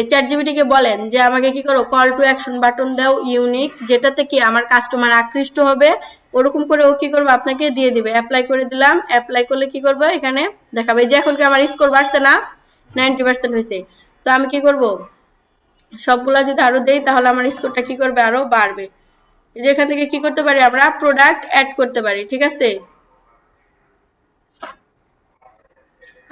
চ্যাট জিপিটিকে বলেন যে আমাকে কি করো, কল টু অ্যাকশন বাটন দাও ইউনিক, যেটাতে কি আমার কাস্টমার আকৃষ্ট হবে, ওরকম করে ও কি করবে, আপনাকে দিয়ে দিবে। অ্যাপ্লাই করে দিলাম, অ্যাপ্লাই করলে কি করবে, এখানে দেখাবে যে এখন কি আমার স্কোর বাড়ছে না, 90% হয়েছে। তো আমি কি করব, সবগুলা যদি আরো দেই তাহলে আমার স্কোরটা কি করবে, আরো বাড়বে। যেখান থেকে কি করতে পারি, আমরা প্রোডাক্ট অ্যাড করতে পারি, ঠিক আছে।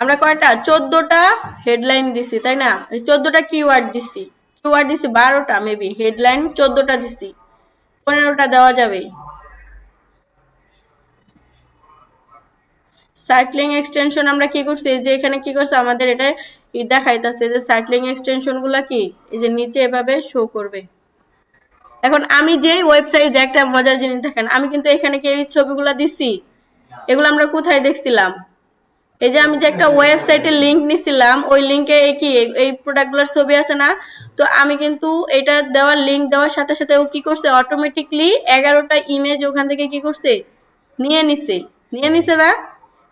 আমরা কয়টা, 14টা হেডলাইন দিছি, তাই না? 14টা কিওয়ার্ড দিছি, কিওয়ার্ড দিছি 12টা, মেবি হেডলাইন 14টা দিছি, 15টা দেওয়া যাবে। সাইক্লিং এক্সটেনশন আমরা কি করছি, যে এখানে কি করছে আমাদের এটা দেখাইতেছে যে সাইক্লিং এক্সটেনশন গুলা কি, এই যে নিচে এভাবে শো করবে। এখন আমি যে ওয়েবসাইটে, একটা মজার জিনিস দেখেন, আমি কিন্তু এখানে কি এই ছবিগুলা দিছি, এগুলো আমরা কোথায় দেখছিলাম, এই যে আমি যে একটা ওয়েবসাইটের লিংক নিছিলাম, ওই লিংকে কি এই প্রোডাক্টগুলোর ছবি আছে না। তো আমি কিন্তু এটা দেওয়ার লিংক দেওয়ার সাথে সাথে ও কি করছে, অটোমেটিকলি 11টা ইমেজ ওখান থেকে কি করছে, নিয়ে নিছে, নিয়ে নিছে না,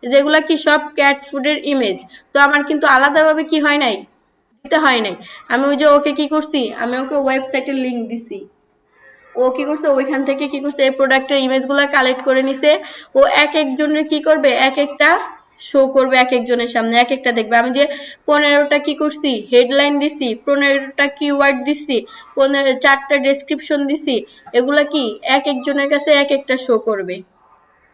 যেগুলা কি সব ক্যাট ফুডের ইমেজ। তো আমার কিন্তু আলাদাভাবে কি হয় নাই, দিতে হয় নাই। আমি ওই যে ওকে কি করছি, আমি ওকে ওয়েবসাইটের লিংক দিছি। ও কি করছে, ওইখান থেকে কি করছে, এই প্রোডাক্টের ইমেজগুলো কালেক্ট করে নিছে। ও এক একজনের কি করবে, এক একটা শো করবে এক একজনের সামনে, এক একটা দেখবে। আমি যে 15টা কি করছি হেডলাইন দিছি, 15টা কিওয়ার্ড দিছি, 4টা ডেসক্রিপশন দিছি, এগুলা কি এক একজনের কাছে এক একটা শো করবে।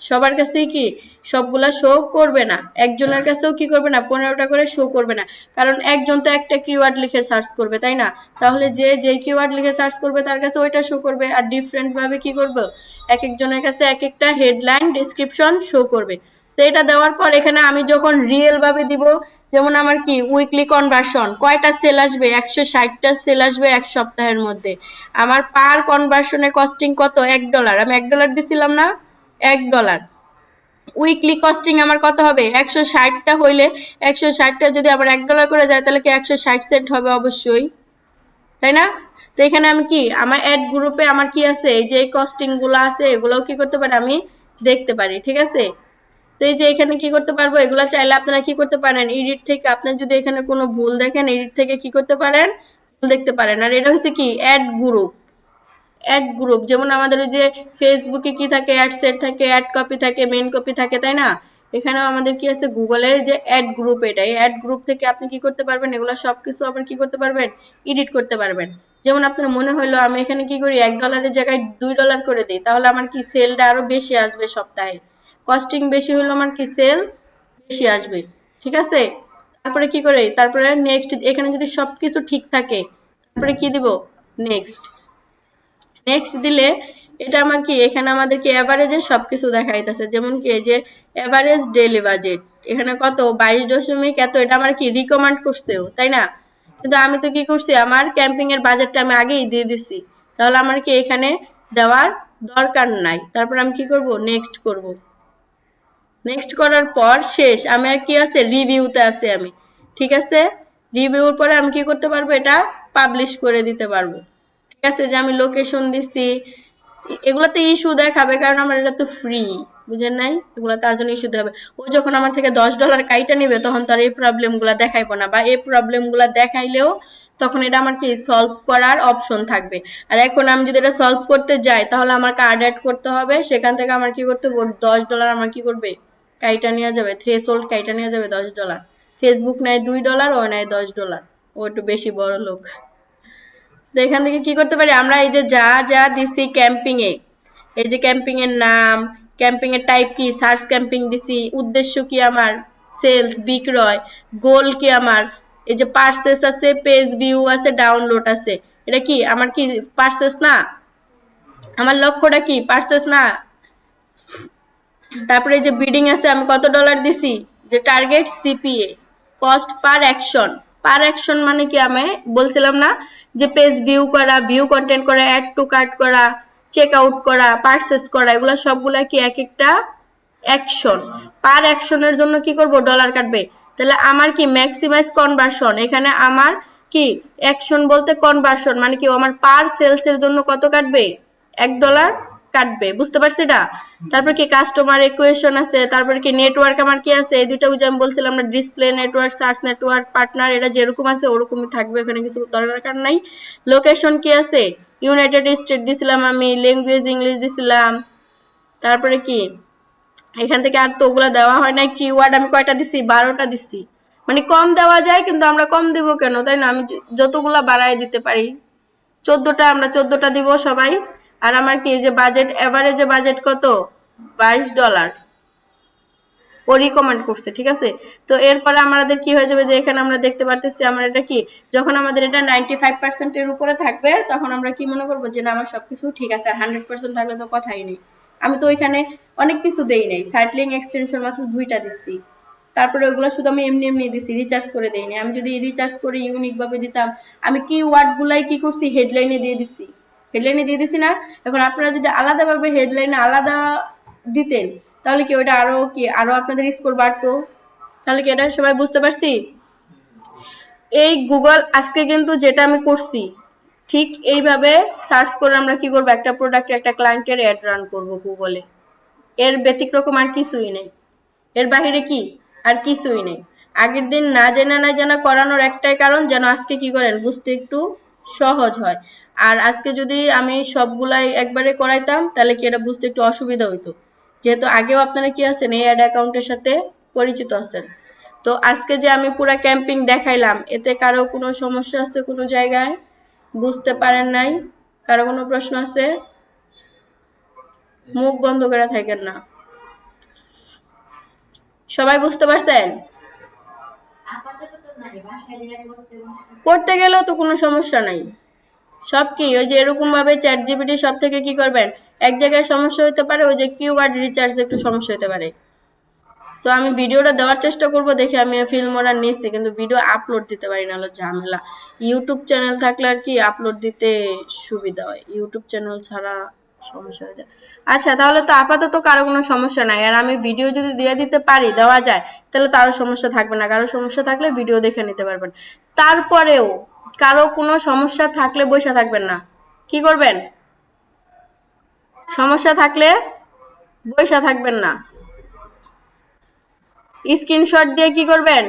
সবার কাছেই কি সবগুলা শো করবে না, একজনের কাছেও কি করবে না 15টা করে শো করবে না। কারণ একজন তো একটা কিওয়ার্ড লিখে সার্চ করবে, তাই না? তাহলে যে যে কিওয়ার্ড লিখে সার্চ করবে তার কাছে ওইটা শো করবে, আর ডিফারেন্ট ভাবে কি করবে, এক একজনের কাছে এক একটা হেডলাইন ডেসক্রিপশন শো করবে। তো এটা দেওয়ার পর এখানে আমি যখন রিয়েল ভাবে দিব, যেমন আমার কি উইকলি কনভার্সন কয়টা সেল আসবে, 160টা সেল আসবে এক সপ্তাহের মধ্যে। আমার পার কনভার্সনের কস্টিং কত, $1। আমি $1 দিছিলাম না, $1। উইকলি কস্টিং আমার কত হবে, 160টা হইলে 160টা যদি আবার $1 করে যায় তাহলে কি 160 সেন্ট হবে অবশ্যই, তাই না? তো এখানে আমি কি আমার অ্যাড গ্রুপে আমার কি আছে, এই যে কস্টিং গুলো আছে এগুলোও কি করতে পারি, আমি দেখতে পারি, ঠিক আছে? তো এই যে এখানে কি করতে পারবো, এগুলো চাইলে আপনারা কি করতে পারেন, এডিট থেকে আপনার যদি এখানে কোনো ভুল দেখেন এডিট থেকে কি করতে পারেন, ভুল দেখতে পারেন। আর এটা হচ্ছে কি অ্যাড গ্রুপ, অ্যাড গ্রুপ যেমন আমাদের ওই যে ফেসবুকে কি থাকে, অ্যাড সেট থাকে, অ্যাড কপি থাকে, মেইন কপি থাকে, তাই না? এখানেও আমাদের কি আছে, গুগলে যে অ্যাড গ্রুপ, এটা এই অ্যাড গ্রুপ থেকে আপনি কি করতে পারবেন, এগুলো সবকিছু আবার কি করতে পারবেন, এডিট করতে পারবেন। যেমন আপনার মনে হলো আমি এখানে কি করি, $1 জায়গায় $2 করে দিই, তাহলে আমার কি সেলটা আরো বেশি আসবে সপ্তাহে। কস্টিং বেশি হলো আমার কি সেল বেশি আসবে, ঠিক আছে? তারপরে কি করে, তারপরে নেক্সট, এখানে যদি সবকিছু ঠিক থাকে তারপরে কি দিব, নেক্সট। নেক্সট দিলে এটা আমার কি, এখানে আমাদের কি এভারেজে সবকিছু দেখাইতেছে, যেমন কি এই যে এভারেজ ডেইলি বাজেট এখানে কত 22 এত, এটা আমার কি রিকমেন্ড করছেও, তাই না? কিন্তু আমি তো কি করছি, আমার ক্যাম্পিং এর বাজেটটা আমি আগেই দিয়ে দিছি, তাহলে আমার কি এখানে দেওয়ার দরকার নাই। তারপর আমি কি করব, নেক্সট করব। নেক্সট করার পর শেষ, আমি আর কি আছে, রিভিউতে আছে আমি, ঠিক আছে? রিভিউর পরে আমি কি করতে পারবো, এটা পাবলিশ করে দিতে পারবো, ঠিক আছে? যে আমি লোকেশন দিছি, এগুলোতে ইস্যু দেখাবে কারণ আমার এটা তো ফ্রি, বুঝেন নাই? এগুলো তার জন্য ইস্যু দেখাবে। ও যখন আমার থেকে $10 কাইটা নিবে তখন তার এই প্রবলেম গুলা দেখাইবো না, বা এই প্রবলেম গুলা দেখাইলেও তখন এটা আমার কি সলভ করার অপশন থাকবে। আর এখন আমি যদি এটা সলভ করতে যাই তাহলে আমার কার্ড অ্যাড করতে হবে, সেখান থেকে আমার কি করতে হবে, $10 আমার কি করবে, কাইটা নিয়ে যাবে, থ্রেশহোল্ড কাইটা নিয়ে যাবে $10। ফেসবুক নেয় $2, ও নেয় $10, ও একটু বেশি বড় লোক। তো এখান থেকে কি করতে পারি আমরা, এই যে যা যা দিছি ক্যাম্পিং এ, এই যে ক্যাম্পিং এর নাম, ক্যাম্পিং এর টাইপ কি, সার্চ ক্যাম্পিং দিছি, উদ্দেশ্য কি আমার, সেলস বিক্রয়, গোল কি আমার, এই যে পারচেস আছে, পেজ ভিউ আছে, ডাউনলোড আছে, এটা কি আমার কি পারচেস না, আমার লক্ষ্যটা কি পারচেস না। তারপরে এই যে বিডিং আছে, আমি কত ডলার দিছি, যে target CPA, cost per action. পার অ্যাকশন মানে কি, আমি বলছিলাম না যে পেজ ভিউ করা, ভিউ কন্টেন্ট করা, অ্যাড টু কার্ট করা, চেক আউট করা, পারচেস করা, এগুলো সবগুলা কি এক একটা অ্যাকশন। পার অ্যাকশনের জন্য কি করব, ডলার কাটবে। তাহলে আমার কি ম্যাক্সিমাইজ কনভার্সন, এখানে আমার কি অ্যাকশন বলতে কনভার্সন মানে কি, আমার পার সেলস এর জন্য কত কাটবে, $1 কাটবে, বুঝতে পারছি এটা? তারপর কি কাস্টমার ইকুয়েশন আছে, তারপর কি নেটওয়ার্ক আমার কি আছে, এই দুইটা ওই যে আমি বলছিলাম না, display network, search network, partner, এটা যেরকম আছে ওরকমই থাকবে, এখানে কিছু দরকার নাই। লোকেশন কি আছে, ইউনাইটেড স্টেট দিছিলাম আমি, ল্যাঙ্গুয়েজ ইংলিশ দিছিলাম। তারপরে কি এখান থেকে আর তো ওগুলা দেওয়া হয় নাই, কিওয়ার্ড আমি কয়টা দিছি, 12টা দিছি। মানে কম দেওয়া যায় কিন্তু আমরা কম দিব কেন, তাই না? আমি যতগুলা বাড়ায় দিতে পারি, 14টা, আমরা 14টা দিব সবাই। আর আমার কি যে বাজেট, এভারেজে বাজেট কত, $22 ও রিকমেন্ড করছে, ঠিক আছে? তো এরপরে আমাদের কি হয়ে যাবে, যে এখানে আমরা দেখতে পারতেছি আমার এটা কি, যখন আমাদের এটা 95% এর উপরে থাকবে তখন আমরা কি মনে করবো, যে না আমার সবকিছু ঠিক আছে। আর 100% থাকলে তো কথাই নেই। আমি তো ওইখানে অনেক কিছু দেই নাই, সাইটলিং এক্সটেনশন মাত্র 2টা দিচ্ছি। তারপরে ওগুলো শুধু আমি এমনি এমনি দিছি, রিচার্জ করে দেইনি। আমি যদি রিচার্জ করে ইউনিক ভাবে দিতাম, আমি কি ওয়ার্ড গুলাই কি করছি, হেডলাইনে দিয়ে দিছি, হেডলাইনে দিয়ে দিছি না? এখন আপনারা যদি আলাদাভাবে হেডলাইনে আলাদা দিতেন তাহলে কি ওটা আরো কি, আরো আপনাদের স্কোর বাড়তো। তাহলে কি এটা সবাই বুঝতে পারছি? এই গুগল আজকে কিন্তু যেটা আমি করছি ঠিক এইভাবে সার্চ করে আমরা কি করব, একটা প্রোডাক্ট, একটা ক্লায়েন্টের অ্যাড রান করব গুগলে। এর ব্যতিক্রম আর কিছুই নেই, এর বাহিরে কি আর কিছুই নেই। আগের দিন না জানা করানোর একটাই কারণ যেন আজকে কি করেন বুঝতে একটু সহজ হয়। আর আজকে যদি আমি সবগুলাই একবারে করাইতাম তাহলে কি এটা বুঝতে একটু অসুবিধা হইতো, যেহেতু আগেও আপনারা কি আছেন এই অ্যাড অ্যাকাউন্টের সাথে পরিচিত আছেন। তো আজকে যে আমি পুরা ক্যাম্পিং দেখাইলাম, এতে কারো কোনো সমস্যা আছে কোনো জায়গায়? বুঝতে পারেন নাই? কারো কোনো প্রশ্ন আছে? মুখ বন্ধ করে থাকেন না। সবাই বুঝতে পারছেন? করতে গেলেও তো কোনো সমস্যা নাই। সব কি ওই যে এরকম ভাবে চ্যাট জিপিটি সব থেকে কি করবেন, এক জায়গায় সমস্যা হতে পারে, ওই যে কিওয়ার্ড রিচার্জ একটু সমস্যা হতে পারে। তো আমি ভিডিওটা দেওয়ার চেষ্টা করব, দেখে আমি ফিল্মোরা নিচ্ছি, কিন্তু ভিডিও আপলোড দিতে পারি না, হলো ঝামেলা। ইউটিউব চ্যানেল থাকলে আর কি আপলোড দিতে সুবিধা হয়, ইউটিউব চ্যানেল ছাড়া সমস্যা হয়ে যায়। আচ্ছা, তাহলে তো আপাতত কারো কোনো সমস্যা নাই। আর আমি ভিডিও যদি দিয়ে দিতে পারি, দেওয়া যায়, তাহলে তো আরো সমস্যা থাকবে না। কারো সমস্যা থাকলে ভিডিও দেখে নিতে পারবেন। তারপরেও কারো কোনো সমস্যা থাকলে বসে থাকবেন না, কি করবেন? সমস্যা থাকলে বসে থাকবেন না, স্ক্রিনশট দিয়ে কি করবেন?